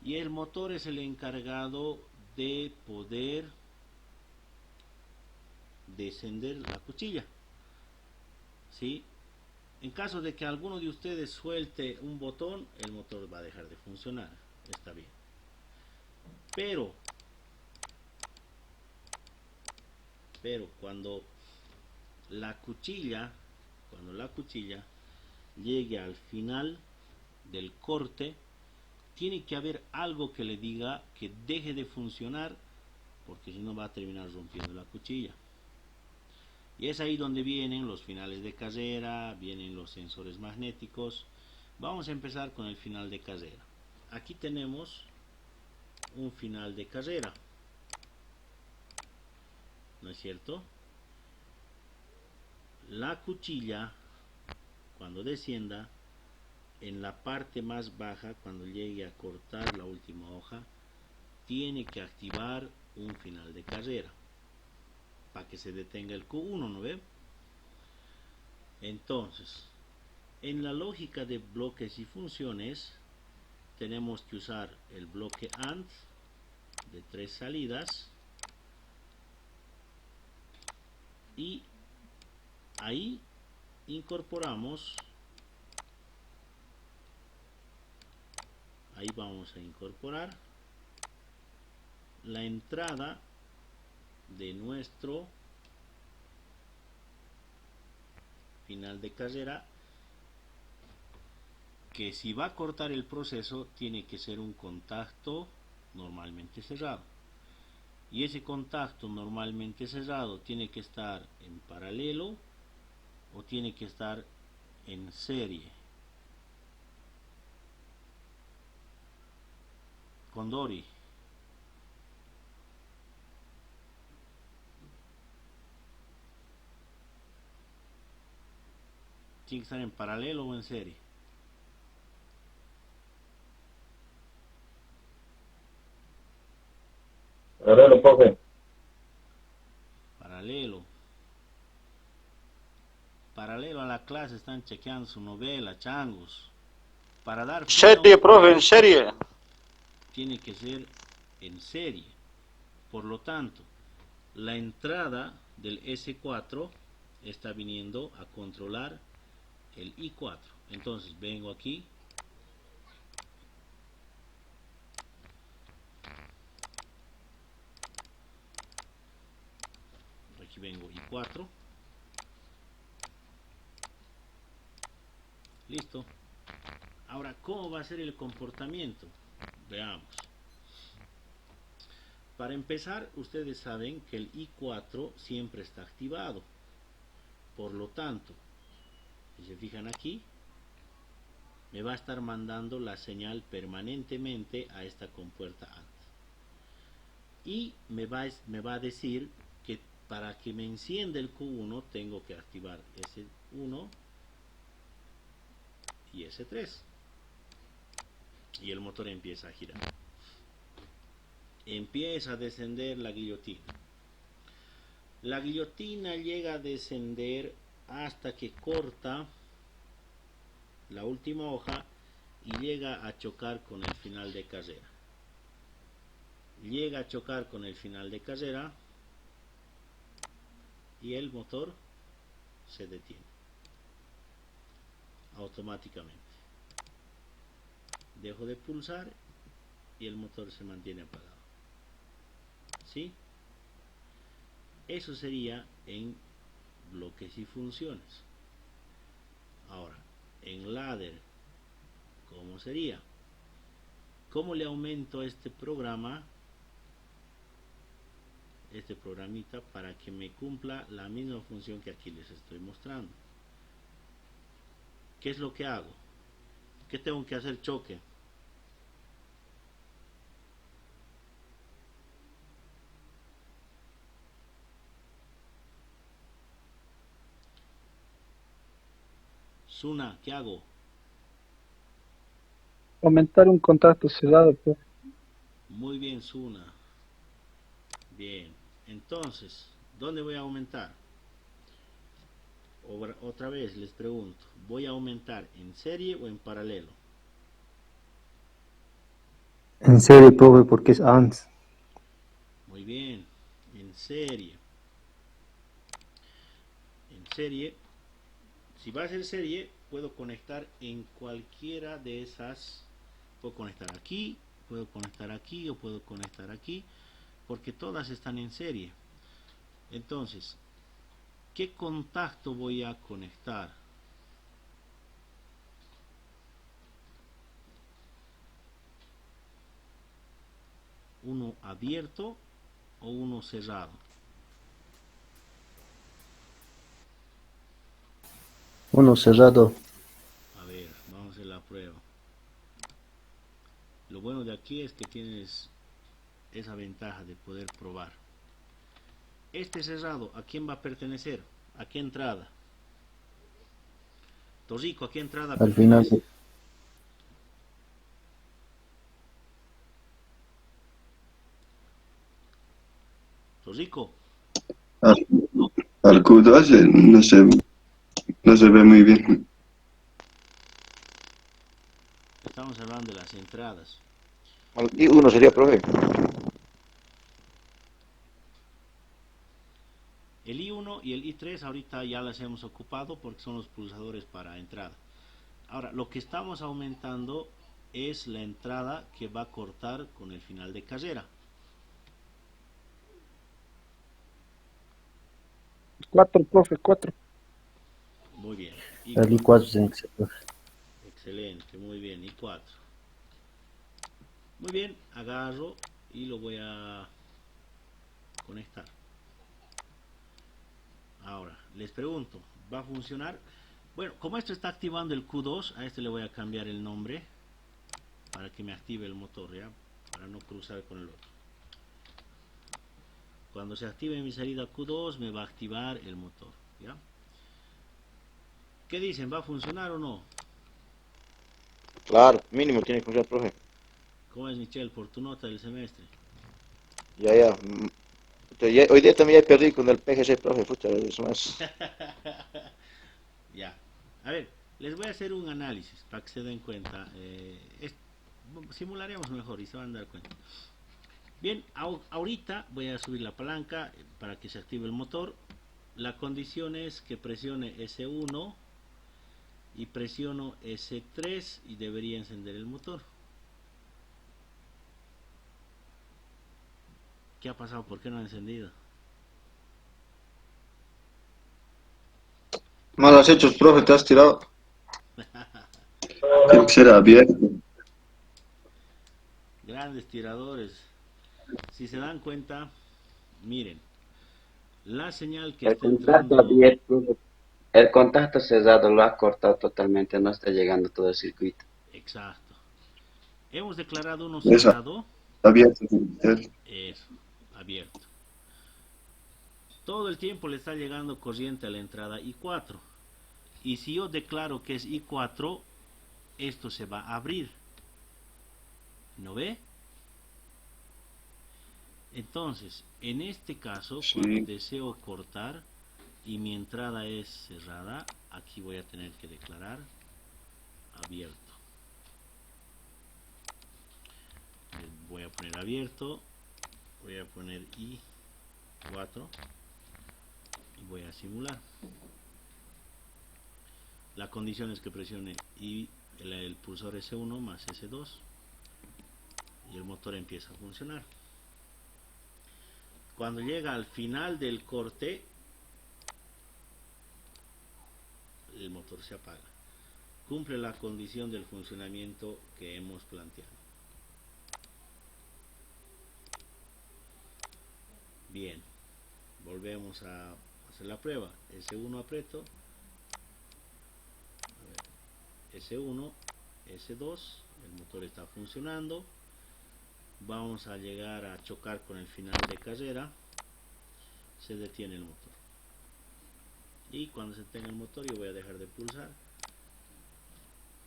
y el motor es el encargado de poder descender la cuchilla. ¿Sí? En caso de que alguno de ustedes suelte un botón, el motor va a dejar de funcionar. Está bien. Pero cuando la cuchilla llegue al final del corte, tiene que haber algo que le diga que deje de funcionar, porque si no va a terminar rompiendo la cuchilla. Y es ahí donde vienen los finales de carrera, vienen los sensores magnéticos. Vamos a empezar con el final de carrera. Aquí tenemos un final de carrera, ¿no es cierto? La cuchilla, cuando descienda, en la parte más baja, cuando llegue a cortar la última hoja, tiene que activar un final de carrera para que se detenga el Q1, ¿no ve? Entonces, en la lógica de bloques y funciones, tenemos que usar el bloque AND de 3 salidas y ahí incorporamos, ahí vamos a incorporar la entrada de nuestro final de carrera, que si va a cortar el proceso tiene que ser un contacto normalmente cerrado, y ese contacto normalmente cerrado tiene que estar en paralelo o tiene que estar en serie. Condori, tiene que estar en paralelo o en serie. Paralelo, profe. Paralelo a la clase, están chequeando su novela, changos. Para dar Serie, profe, en serie. tiene que ser en serie. Por lo tanto, la entrada del S4 está viniendo a controlar el I4. Entonces vengo aquí, vengo I4, listo. Ahora, ¿cómo va a ser el comportamiento? Veamos. Para empezar, ustedes saben que el I4 siempre está activado. Por lo tanto, si se fijan aquí, me va a estar mandando la señal permanentemente a esta compuerta AND. Y me va a decir que para que me encienda el Q1 tengo que activar S1 y S3. Y el motor empieza a girar. Empieza a descender la guillotina. La guillotina llega a descender hasta que corta la última hoja y llega a chocar con el final de carrera. Llega a chocar con el final de carrera y el motor se detiene automáticamente. dejo de pulsar y el motor se mantiene apagado. ¿Sí? Eso sería en bloques y funciones. Ahora, en ladder, ¿cómo sería? ¿Cómo le aumento a este programa, este programita, para que me cumpla la misma función que aquí les estoy mostrando? ¿Qué es lo que hago? ¿Qué tengo que hacer? Choque. Suna, ¿qué hago? Aumentar un contacto cerrado, profe. Muy bien, Suna. Bien. Entonces, ¿dónde voy a aumentar? Otra vez les pregunto, ¿voy a aumentar en serie o en paralelo? En serie, profe, porque es ANS. Muy bien, en serie. En serie, si va a ser serie, puedo conectar en cualquiera de esas. Puedo conectar aquí, puedo conectar aquí o puedo conectar aquí, porque todas están en serie. Entonces, ¿qué contacto voy a conectar? ¿Uno abierto o uno cerrado? Uno cerrado. A ver, vamos a hacer la prueba. Lo bueno de aquí es que tienes esa ventaja de poder probar. Este cerrado, ¿a quién va a pertenecer? ¿A qué entrada? Torrico, ¿a qué entrada Al final, pertenece? Torrico, Al, al Q2 no se ve muy bien. estamos hablando de las entradas. Al I1 sería, profe. El I1 y el I3 ahorita ya las hemos ocupado porque son los pulsadores para entrada. Ahora, lo que estamos aumentando es la entrada que va a cortar con el final de carrera. 4, profe, 4. Muy bien. el I4 tiene que ser, profe. Excelente, muy bien. I4. Muy bien, agarro y lo voy a conectar. Ahora, les pregunto, ¿va a funcionar? Bueno, como esto está activando el Q2, a este le voy a cambiar el nombre para que me active el motor, ¿ya? Para no cruzar con el otro. Cuando se active mi salida Q2 me va a activar el motor, ¿ya? ¿Qué dicen? ¿Va a funcionar o no? Claro, mínimo tiene que funcionar, profe. ¿Cómo es, Michelle, por tu nota del semestre? Ya. Hoy día también ya perdí con el PGC, profe. Pucha, es más. Ya. A ver, les voy a hacer un análisis para que se den cuenta. Simularemos mejor y se van a dar cuenta. Bien, ahorita voy a subir la palanca para que se active el motor. La condición es que presione S1 y presiono S3 y debería encender el motor. ¿Qué ha pasado? ¿Por qué no ha encendido? Malos hechos, profe, te has tirado. Tiene que ser abierto. Grandes tiradores. Si se dan cuenta, miren, la señal que El está contacto entrando, abierto, el contacto cerrado lo ha cortado totalmente, no está llegando todo el circuito. exacto. Hemos declarado uno Esa, cerrado, abierto. eso, abierto. Todo el tiempo le está llegando corriente a la entrada I4. Y si yo declaro que es I4, esto se va a abrir. ¿No ve? Entonces, en este caso, cuando Sí. deseo cortar y mi entrada es cerrada, aquí voy a tener que declarar abierto. Voy a poner abierto, voy a poner I4 y voy a simular. La condición es que presione el pulsor S1 más S2 y el motor empieza a funcionar. Cuando llega al final del corte, el motor se apaga. Cumple la condición del funcionamiento que hemos planteado. Bien, volvemos a hacer la prueba. S1 aprieto, S1, S2, el motor está funcionando. Vamos a llegar a chocar con el final de carrera, se detiene el motor. Y cuando se tenga el motor, yo voy a dejar de pulsar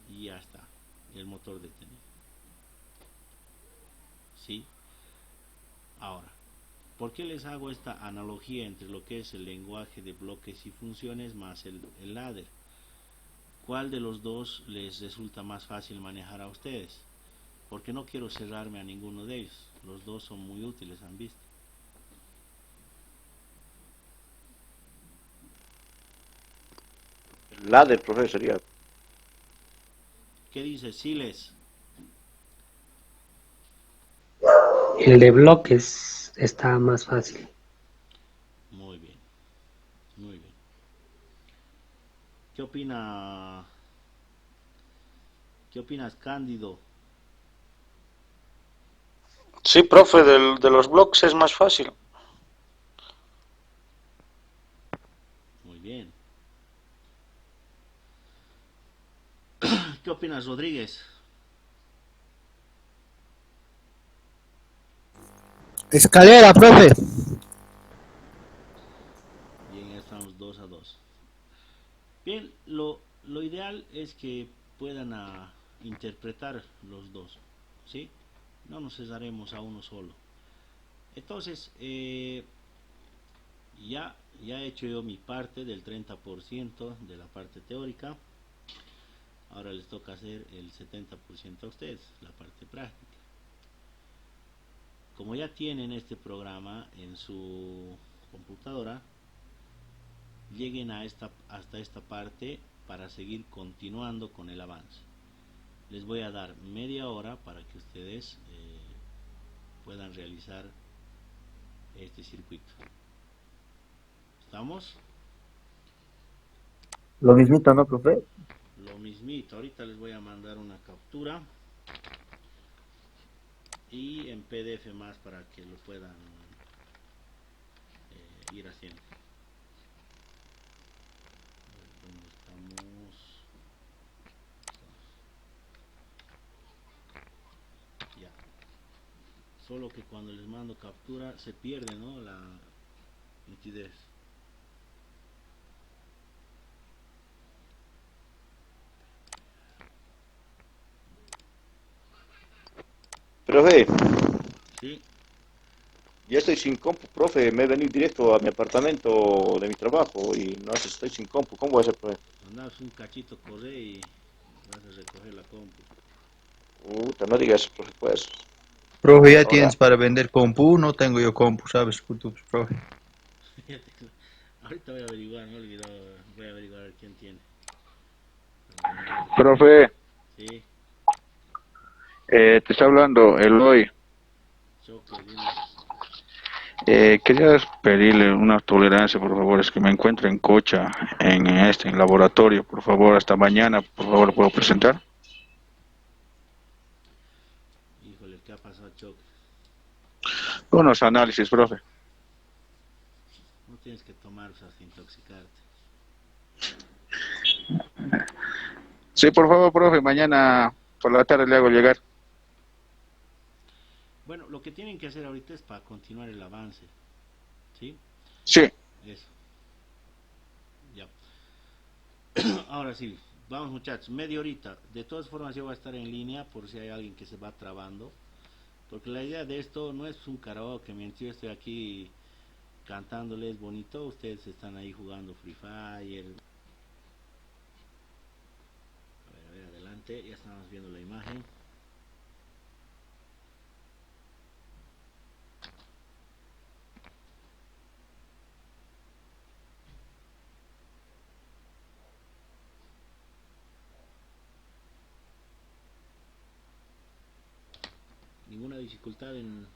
y ya está, el motor detenido. ¿Sí? Ahora, ¿por qué les hago esta analogía entre lo que es el lenguaje de bloques y funciones más el ladder? ¿Cuál de los dos les resulta más fácil manejar a ustedes? Porque no quiero cerrarme a ninguno de ellos. Los dos son muy útiles, han visto. La del profe sería. ¿Qué dice Siles? El de bloques está más fácil. Muy bien, muy bien. ¿Qué opina? ¿Qué opinas, Cándido? Sí, profe, de los bloques es más fácil. Muy bien. ¿Qué opinas, Rodríguez? Escalera, profe. Bien, ya estamos 2-2. Bien, lo ideal es que puedan interpretar los dos, ¿sí? No nos cesaremos a uno solo. Entonces, ya he hecho yo mi parte del 30% de la parte teórica. Ahora les toca hacer el 70% a ustedes, la parte práctica. Como ya tienen este programa en su computadora, lleguen hasta esta parte para seguir continuando con el avance. Les voy a dar media hora para que ustedes puedan realizar este circuito. ¿Estamos? Lo mismito, ¿no, profe? Lo mismito, ahorita les voy a mandar una captura y en PDF más para que lo puedan ir haciendo. ¿Dónde estamos? Ya. Solo que cuando les mando captura se pierde, ¿no?, la nitidez. Profe, Sí, ya estoy sin compu, profe. Me he venido directo a mi apartamento de mi trabajo y no sé, estoy sin compu. ¿Cómo voy a hacer, profe? mandamos un cachito, corre y vas a recoger la compu. No digas eso, profe, pues. Profe, ¿ya Ahora, tienes para vender compu? No tengo yo compu, ¿sabes? Profe. Ahorita voy a averiguar, me he olvidado, voy a averiguar a ver quién tiene. Profe, Sí, te está hablando Eloy. Choque, dime. Quería pedirle una tolerancia, por favor, es que me encuentro en Cocha, en laboratorio, por favor, hasta mañana, por favor, ¿lo puedo presentar? Híjole, ¿qué ha pasado, Choque? Unos análisis, profe. No tienes que tomar hasta intoxicarte. Sí, por favor, profe, mañana por la tarde le hago llegar. Bueno, lo que tienen que hacer ahorita es para continuar el avance. ¿Sí? Sí, Eso. Ya. Ahora sí, vamos muchachos, media horita. De todas formas yo voy a estar en línea por si hay alguien que se va trabando. Porque la idea de esto no es un karaoke, mientras yo estoy aquí cantándoles bonito, ustedes están ahí jugando Free Fire. A ver, adelante, ya estamos viendo la imagen. Ninguna dificultad en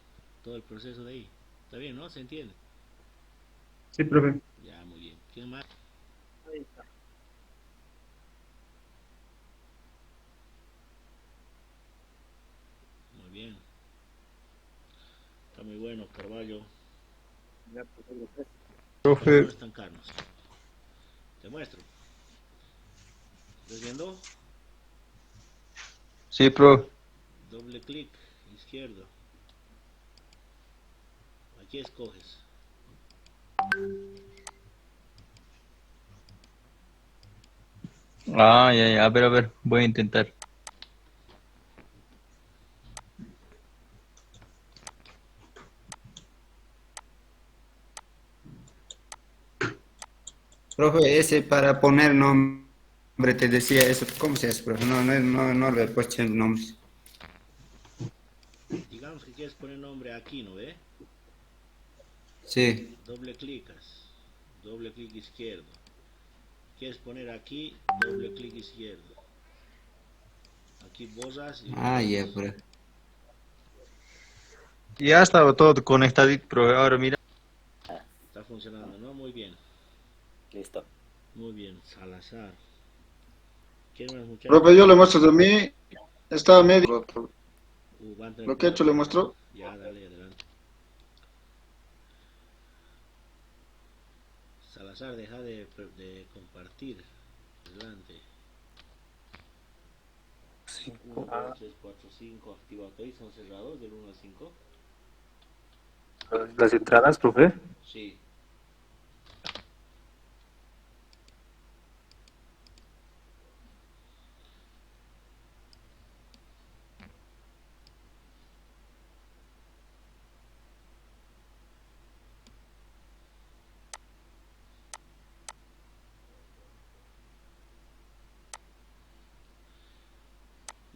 todo el proceso de ahí. ¿Está bien, no? ¿Se entiende? Sí, profe. Ya, muy bien. ¿Quién más? Muy bien. Está muy bueno, Carvalho. Profe, No estancarnos. Te muestro. ¿Estás viendo? sí, profe. Doble clic, izquierdo. Aquí escoges. Ah, ya, ya, a ver, voy a intentar. Profe, ese para poner nombre, te decía eso, ¿cómo se hace, profe? No le he puesto el nombre. Digamos que quieres poner nombre aquí, ¿no ve? Sí. Doble clicas. Doble clic izquierdo. Quieres poner aquí, doble clic izquierdo. Aquí borras y Ah, borras. ya, profe. Ya estaba todo conectadito, profe. Ahora mira. Está funcionando, ¿no? Muy bien. Listo. Muy bien, Salazar. ¿Quién más, muchachos? Profe, yo le muestro de mí. Está medio. Va a tener Lo que he hecho le muestro. Ya, dale, adelante. Salazar, deja de compartir. Adelante. 1, 2, 3, 4, 5. Activa son cerrados del 1 al 5. Las entradas, profe. Sí.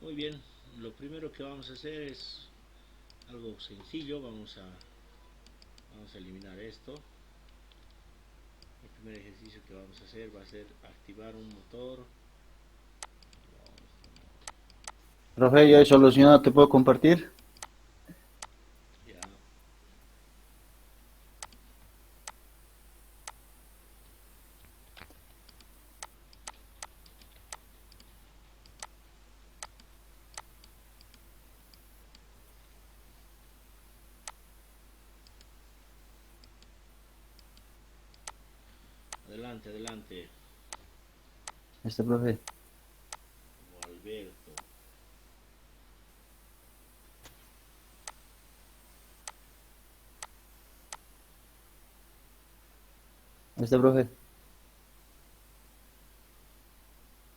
Muy bien, lo primero que vamos a hacer es algo sencillo. Vamos a eliminar esto. El primer ejercicio que vamos a hacer va a ser activar un motor. Profe, ya he solucionado, ¿te puedo compartir? Ya. Adelante, adelante. Profe. Alberto. Profe.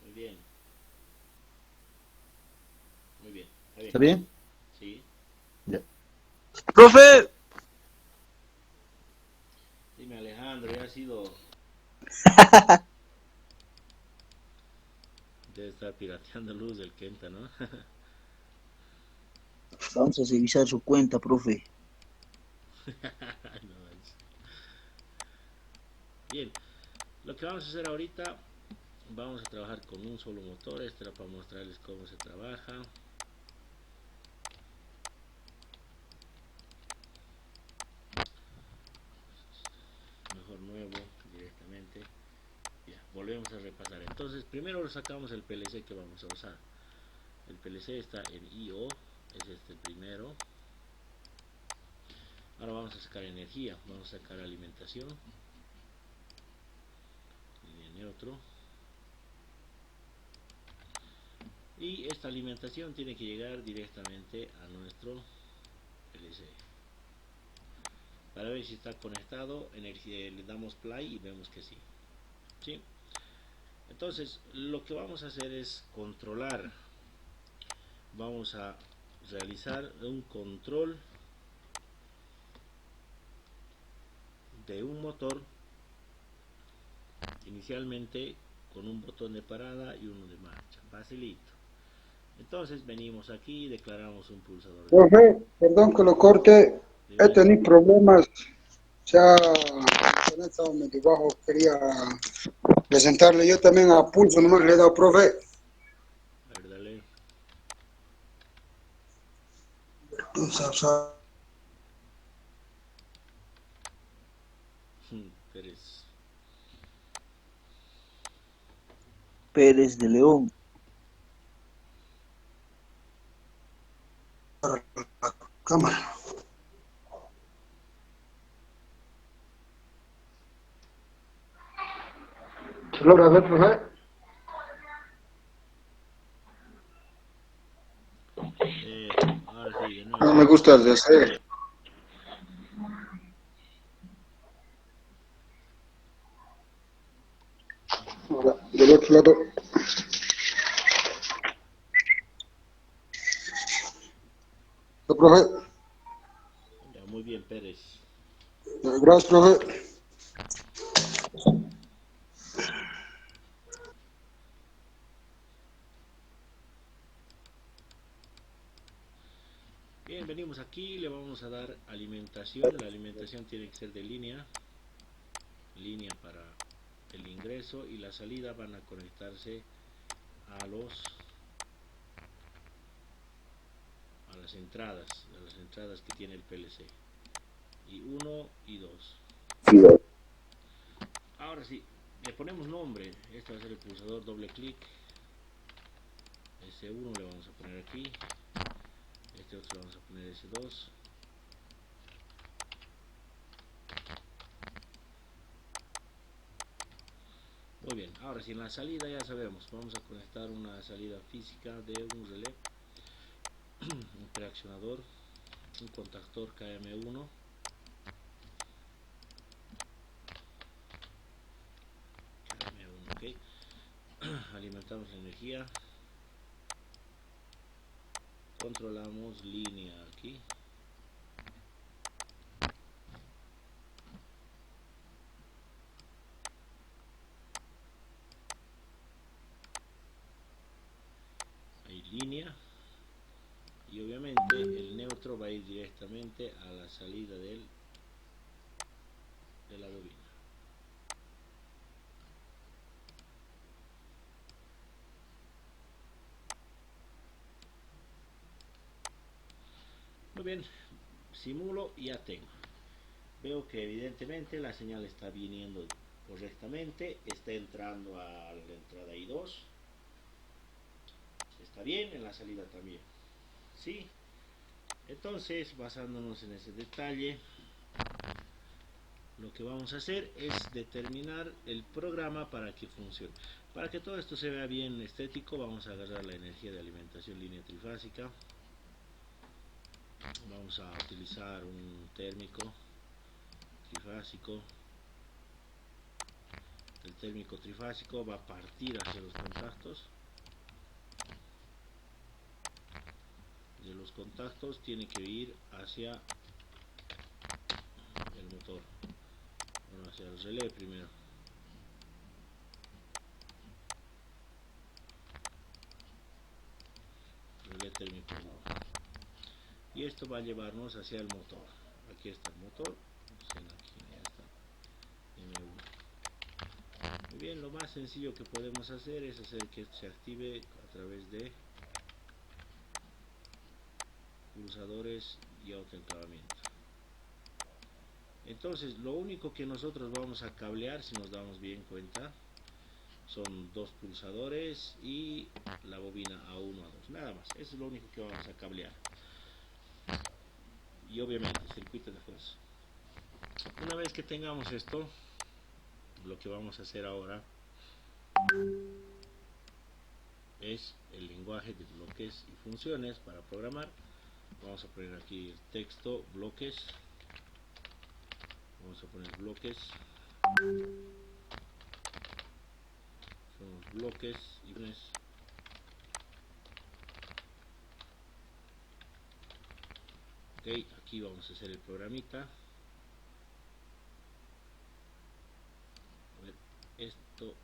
Muy bien. Muy bien. ¿Está bien? Sí. Ya. ¡Profe! Dime, Alejandro, ya ha sido. Debe estar pirateando luz del Kenta, ¿no? Vamos a revisar su cuenta, profe. No, bien, lo que vamos a hacer ahorita, vamos a trabajar con un solo motor. Este era para mostrarles cómo se trabaja. Mejor nuevo directamente. Ya, volvemos a repasar. Entonces, primero sacamos el PLC que vamos a usar. El PLC está en IO, es este el primero. Ahora vamos a sacar energía, vamos a sacar alimentación, línea neutro. Y esta alimentación tiene que llegar directamente a nuestro PLC. Para ver si está conectado, le damos play y vemos que sí. ¿Sí? Entonces, lo que vamos a hacer es controlar. Vamos a realizar un control de un motor, inicialmente con un botón de parada y uno de marcha. Facilito. Entonces venimos aquí y declaramos un pulsador. Profe, perdón que lo corte, he tenido problemas, ya el estado medio bajo, quería presentarle yo también a pulso, nomás le he dado, profe. A ver, dale. Pérez. Pérez de León. Cámara. ¿Se logra ver, profe? Ahora sí, de No nuevo. me gusta el deseo. Ahora, del otro lado. ¿Sí, profe? Ya, muy bien, Pérez. Gracias, profe. Bien, venimos aquí, le vamos a dar alimentación. La alimentación tiene que ser de línea para el ingreso, y la salida van a conectarse a las entradas que tiene el PLC, y 1 y 2. Ahora sí, le ponemos nombre. Este va a ser el pulsador, doble clic. S1 le vamos a poner aquí, este otro le vamos a poner S2. Muy bien, ahora sí, en la salida ya sabemos, vamos a conectar una salida física de un relé, un preaccionador, un contactor KM1, ok. Alimentamos la energía, controlamos línea aquí, hay línea, y obviamente el neutro va a ir directamente a la salida de la bobina. Muy bien, simulo y ya tengo. Veo que evidentemente la señal está viniendo correctamente, está entrando a la entrada I2, está bien, en la salida también. ¿Sí? Entonces, basándonos en ese detalle, lo que vamos a hacer es determinar el programa para que funcione. Para que todo esto se vea bien estético, vamos a agarrar la energía de alimentación línea trifásica. Vamos a utilizar un térmico trifásico. El térmico trifásico va a partir hacia los contactos. De los contactos tiene que ir hacia el motor, bueno, hacia el relé primero. Relé térmico 1. Y esto va a llevarnos hacia el motor. Aquí está el motor. Aquí ya está. M1. Muy bien, lo más sencillo que podemos hacer es hacer que se active a través de pulsadores y autoenclavamiento. Entonces, lo único que nosotros vamos a cablear, si nos damos bien cuenta, son dos pulsadores y la bobina A1, A2, nada más. Eso es lo único que vamos a cablear. Y obviamente circuito de fuerza. Una vez que tengamos esto, lo que vamos a hacer ahora es el lenguaje de bloques y funciones para programar. Vamos a poner aquí el texto bloques, vamos a poner bloques, son los bloques y funciones. Ok, aquí vamos a hacer el programita. A ver, esto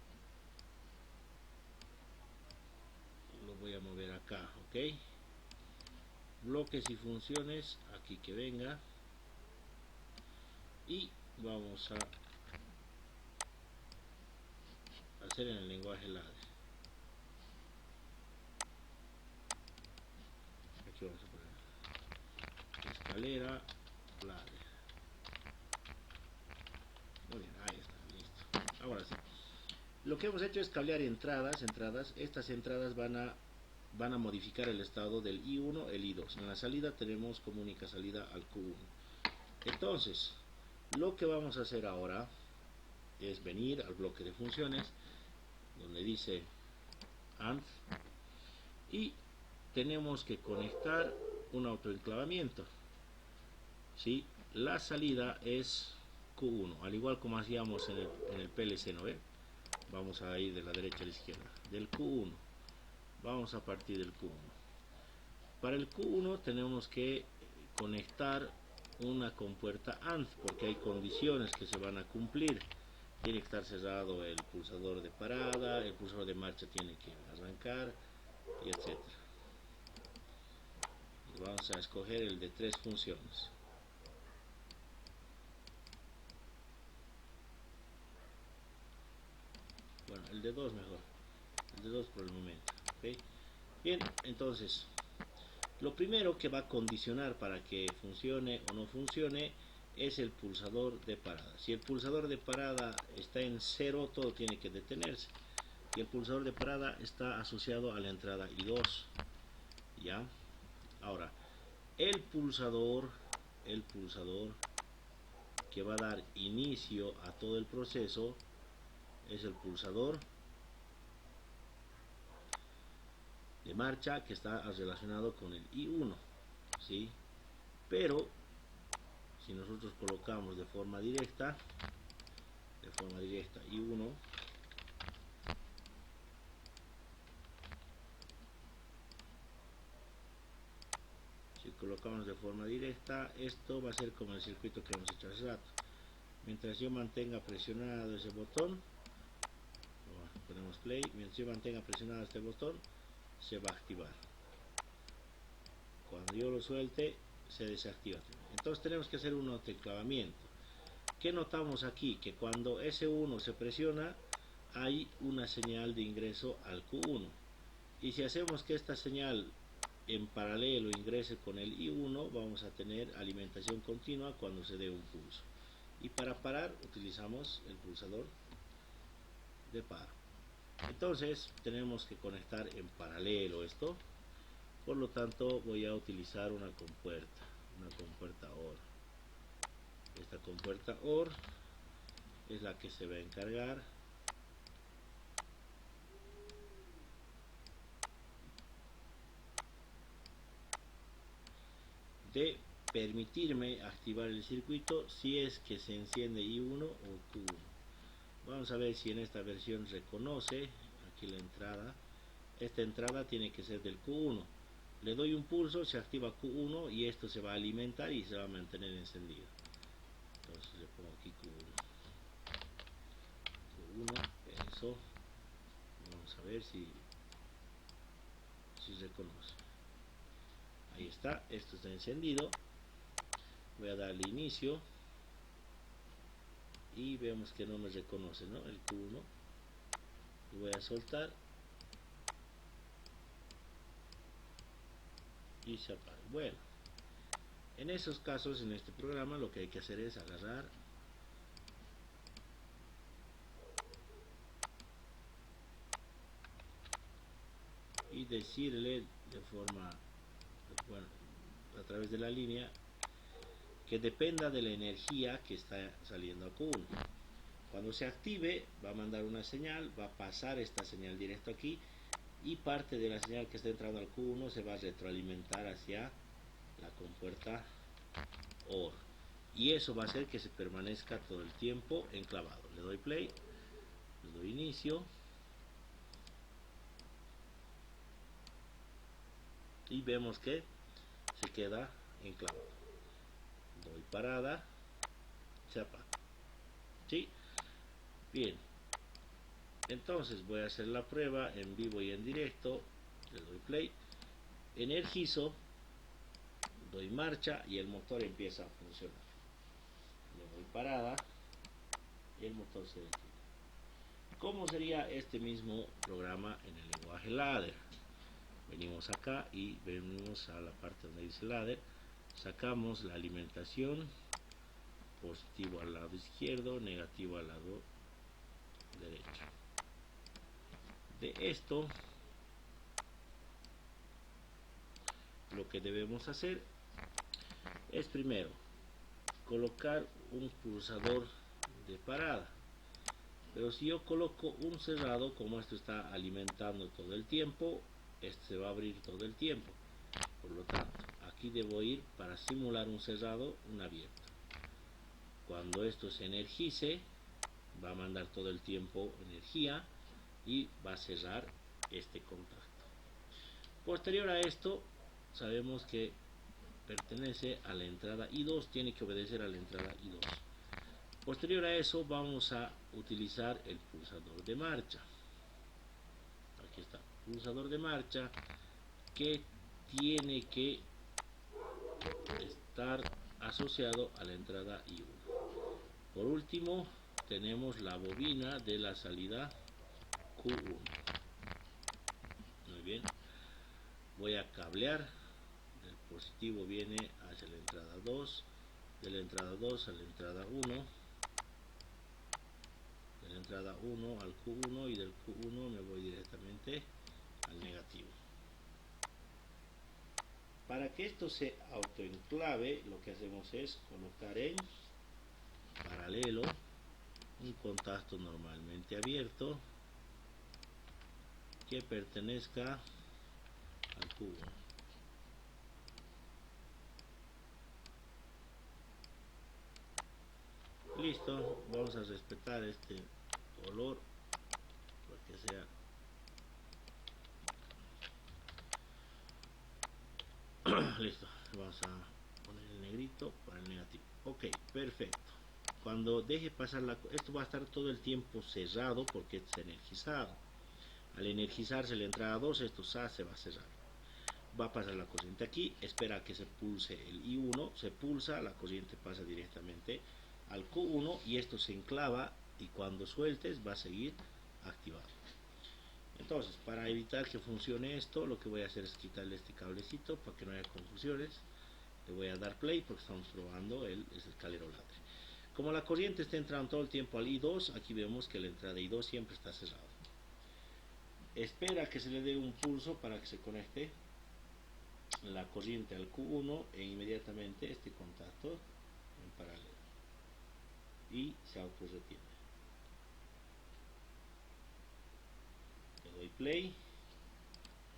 lo voy a mover acá, ok. Bloques y funciones, aquí que venga, y vamos a hacer en el lenguaje ladder. Aquí vamos a poner escalera ladder. Muy bien, ahí está, listo. Ahora sí, lo que hemos hecho es cablear entradas. Estas entradas van a modificar el estado del I1, el I2. En la salida tenemos como única salida al Q1. Entonces, lo que vamos a hacer ahora es venir al bloque de funciones, donde dice AND, y tenemos que conectar un autoenclavamiento. ¿Sí? La salida es Q1, al igual como hacíamos en el PLC, ¿no ve? Vamos a ir de la derecha a la izquierda. Del Q1, vamos a partir del Q1. Para el Q1 tenemos que conectar una compuerta AND, porque hay condiciones que se van a cumplir. Tiene que estar cerrado el pulsador de parada, el pulsador de marcha tiene que arrancar, y etc. Y vamos a escoger el de 3 funciones. Bueno, el de 2 mejor. El de 2 por el momento. ¿Okay? Bien, entonces, lo primero que va a condicionar para que funcione o no funcione es el pulsador de parada. Si el pulsador de parada está en 0, todo tiene que detenerse. Y el pulsador de parada está asociado a la entrada I2. ¿Ya? Ahora, el pulsador que va a dar inicio a todo el proceso es el pulsador de marcha, que está relacionado con el I1, ¿sí? Pero si nosotros colocamos de forma directa I1, si colocamos de forma directa, esto va a ser como el circuito que hemos hecho hace rato. Mientras yo mantenga presionado ese botón, ponemos play, mientras yo mantenga presionado este botón, se va a activar. Cuando yo lo suelte, se desactiva. Entonces tenemos que hacer un autoenclavamiento. ¿Qué notamos aquí? Que cuando S1 se presiona, hay una señal de ingreso al Q1. Y si hacemos que esta señal en paralelo ingrese con el I1, vamos a tener alimentación continua cuando se dé un pulso. Y para parar utilizamos el pulsador de paro. Entonces tenemos que conectar en paralelo esto. Por lo tanto voy a utilizar una compuerta OR. Esta compuerta OR es la que se va a encargar de permitirme activar el circuito si es que se enciende I1 o Q1. Vamos a ver si en esta versión reconoce aquí la entrada. Esta entrada tiene que ser del Q1. Le doy un pulso, se activa Q1 y esto se va a alimentar y se va a mantener encendido. Entonces le pongo aquí Q1, eso. Vamos a ver si reconoce. Ahí está, esto está encendido. Voy a darle inicio y vemos que no me reconoce, ¿no? El Q1. Lo voy a soltar y se apaga. Bueno, en esos casos, en este programa, lo que hay que hacer es agarrar y decirle de forma, bueno, a través de la línea, que dependa de la energía que está saliendo a Q1. Cuando se active, va a mandar una señal, va a pasar esta señal directo aquí, y parte de la señal que está entrando al Q1 se va a retroalimentar hacia la compuerta OR, y eso va a hacer que se permanezca todo el tiempo enclavado. Le doy play, le doy inicio y vemos que se queda enclavado. Doy parada, se apaga. ¿Sí? Bien, entonces voy a hacer la prueba en vivo y en directo. Le doy play, energizo, doy marcha y el motor empieza a funcionar. Le doy parada y el motor se detiene. ¿Cómo sería este mismo programa en el lenguaje ladder? Venimos acá y venimos a la parte donde dice ladder, Sacamos la alimentación, positivo al lado izquierdo, negativo al lado derecho. De esto, lo que debemos hacer es primero colocar un pulsador de parada. Pero si yo coloco un cerrado, como esto está alimentando todo el tiempo, este se va a abrir todo el tiempo. Por lo tanto, aquí debo ir para simular un cerrado, un abierto. Cuando esto se energice, va a mandar todo el tiempo energía y va a cerrar este contacto. Posterior a esto, sabemos que pertenece a la entrada I2, tiene que obedecer a la entrada I2. Posterior a eso vamos a utilizar el pulsador de marcha. Aquí está, pulsador de marcha, que tiene que estar asociado a la entrada I1. Por último, tenemos la bobina de la salida Q1. Muy bien, voy a cablear. El positivo viene hacia la entrada 2, de la entrada 2 a la entrada 1, de la entrada 1 al Q1 y del Q1 me voy directamente al negativo. Para que esto se autoenclave, lo que hacemos es colocar en paralelo un contacto normalmente abierto que pertenezca al Q1. Listo, vamos a respetar este color para que sea listo. Vamos a poner el negrito para el negativo. Ok, perfecto. Cuando deje pasar esto va a estar todo el tiempo cerrado porque está energizado. Al energizarse la entrada 2, esto se va a cerrar. Va a pasar la corriente aquí, espera que se pulse el I1, se pulsa, la corriente pasa directamente al Q1 y esto se enclava y cuando sueltes va a seguir activado. Entonces, para evitar que funcione esto, lo que voy a hacer es quitarle este cablecito para que no haya confusiones. Le voy a dar play porque estamos probando el escalero ladre. Como la corriente está entrando todo el tiempo al I2, aquí vemos que la entrada I2 siempre está cerrada. Espera que se le dé un pulso para que se conecte la corriente al Q1 e inmediatamente este contacto en paralelo y se auto retiene. Le doy play,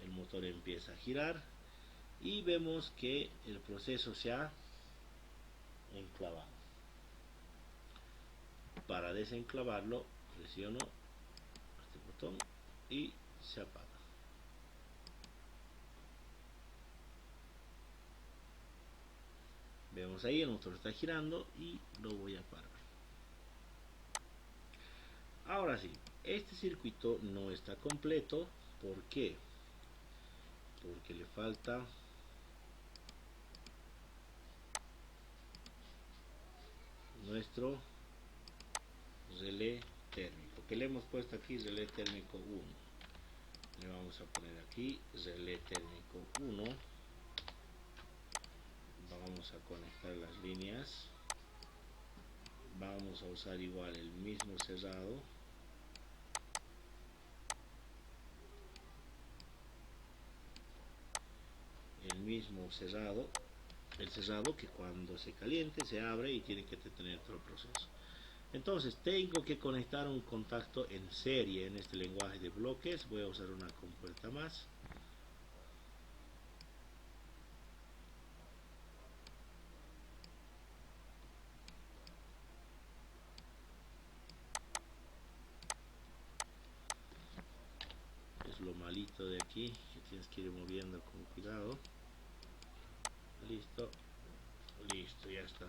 el motor empieza a girar y vemos que el proceso se ha enclavado. Para desenclavarlo presiono este botón y se apaga. Vemos ahí el motor está girando y lo voy a parar. Ahora sí, este circuito no está completo. ¿Por qué? Porque le falta nuestro relé térmico, que le hemos puesto aquí relé térmico 1. Le vamos a poner aquí relé térmico 1. Vamos a conectar las líneas. Vamos a usar igual el mismo cerrado. El mismo cerrado. El cerrado que cuando se caliente se abre y tiene que tener todo el proceso. Entonces tengo que conectar un contacto en serie en este lenguaje de bloques. Voy a usar una compuerta más. Es lo malito de aquí, que tienes que ir moviendo con cuidado. Listo, listo, ya está.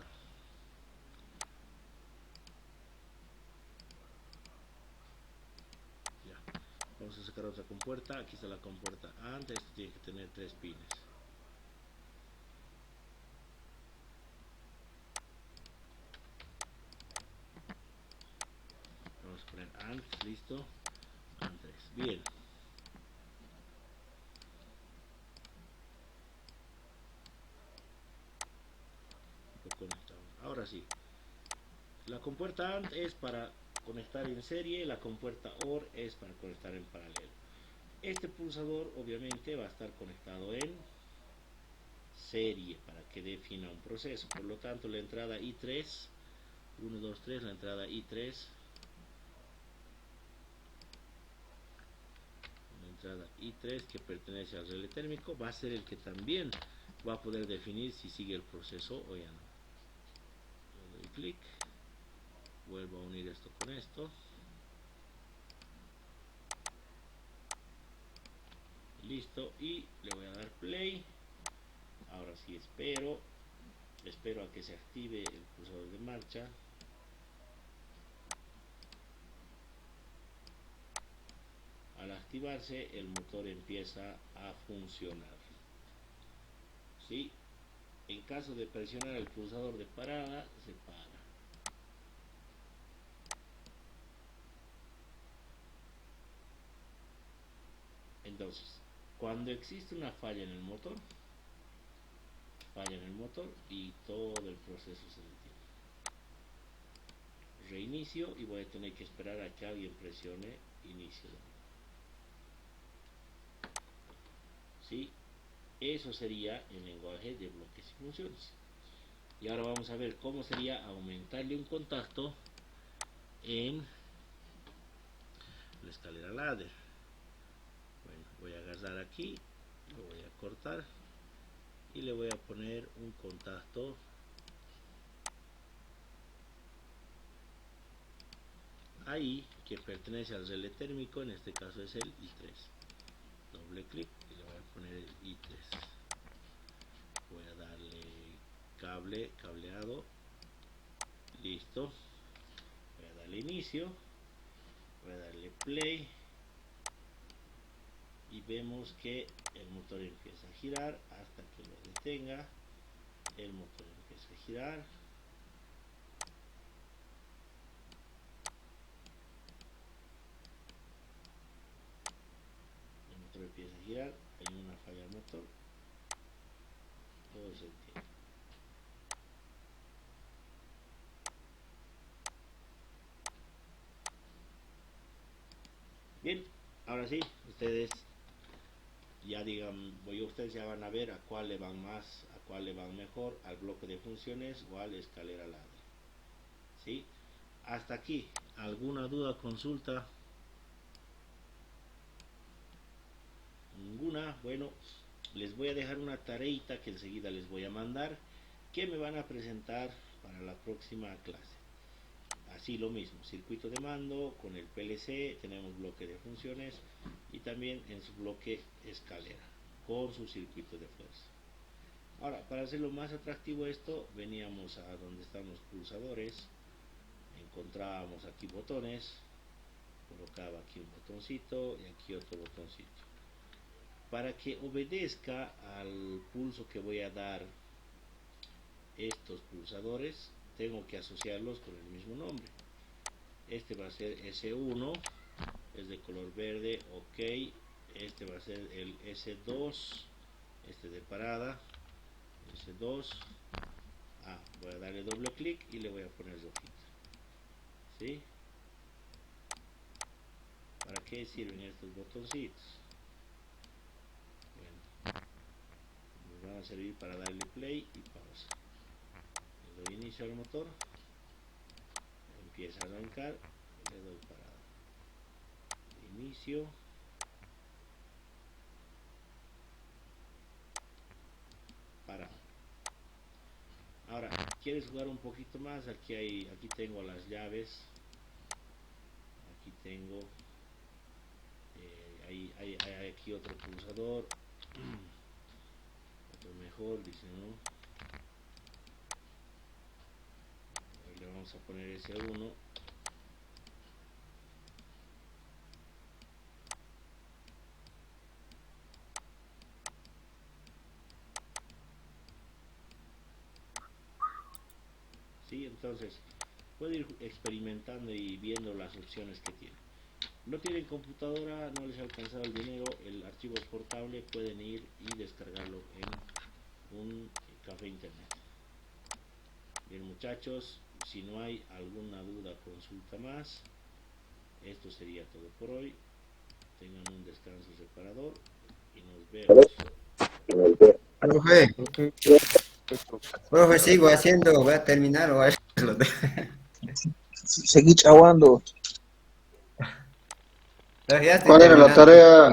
Ya, vamos a sacar otra compuerta. Aquí está la compuerta antes, esto tiene que tener 3 pines. Vamos a poner AND, listo, AND 3, bien. ahora sí. La compuerta AND es para conectar en serie, la compuerta OR es para conectar en paralelo. Este pulsador obviamente va a estar conectado en serie para que defina un proceso. Por lo tanto, la entrada I3, 1, 2, 3, la entrada I3, la entrada I3 que pertenece al relé térmico va a ser el que también va a poder definir si sigue el proceso o ya no. Yo doy clic, vuelvo a unir esto con esto, listo, y le voy a dar play. Ahora sí espero a que se active el pulsador de marcha. Al activarse, el motor empieza a funcionar. ¿Sí? En caso de presionar el pulsador de parada, se para. Entonces, cuando existe una falla en el motor, y todo el proceso se detiene. Reinicio y voy a tener que esperar a que alguien presione inicio. ¿Sí? Eso sería el lenguaje de bloques y funciones. Y ahora vamos a ver cómo sería aumentarle un contacto en la escalera ladder. Bueno, voy a agarrar aquí, lo voy a cortar y le voy a poner un contacto ahí que pertenece al relé térmico, en este caso es el I3. Doble clic y le voy a poner el I3. Voy a darle cableado, listo. Voy a darle inicio, voy a darle play y vemos que el motor empieza a girar hasta que lo detenga. El motor empieza a girar, empieza a girar, hay una falla al motor, todo se entiende. Bien, ahora sí, ustedes ya ustedes ya van a ver a cuál le van más, a cuál le van mejor, al bloque de funciones o a la escalera ladder. ¿Sí? Hasta aquí, ¿alguna duda, consulta? Ninguna. Bueno, les voy a dejar una tareita que enseguida les voy a mandar, que me van a presentar para la próxima clase. Así lo mismo, circuito de mando con el PLC, tenemos bloque de funciones y también en su bloque escalera con su circuito de fuerza. Ahora, para hacerlo más atractivo esto, veníamos a donde están los pulsadores, encontrábamos aquí botones, colocaba aquí un botoncito y aquí otro botoncito. Para que obedezca al pulso que voy a dar estos pulsadores, tengo que asociarlos con el mismo nombre. Este va a ser S1, es de color verde, ok. Este va a ser el S2, este de parada, S2. Voy a darle doble clic y le voy a poner rojito. ¿Sí? ¿Para qué sirven estos botoncitos? Bueno, nos van a servir para darle play y pausa. Le doy inicio al motor, empieza a arrancar, le doy parada, inicio, parada. Ahora, ¿quieres jugar un poquito más? Aquí tengo las llaves, aquí tengo hay aquí otro pulsador, otro mejor, dice, ¿no? Le vamos a poner S1. ¿Sí? Entonces puede ir experimentando y viendo las opciones que tiene. No tienen computadora, no les ha alcanzado el dinero, el archivo es portable, pueden ir y descargarlo en un café internet. Bien, muchachos, si no hay alguna duda, consulta más, esto sería todo por hoy. Tengan un descanso reparador y nos vemos. Profe, sigo haciendo, voy a terminar o algo. Seguí chaguando. Ya estoy ¿Cuál era la terminando. tarea?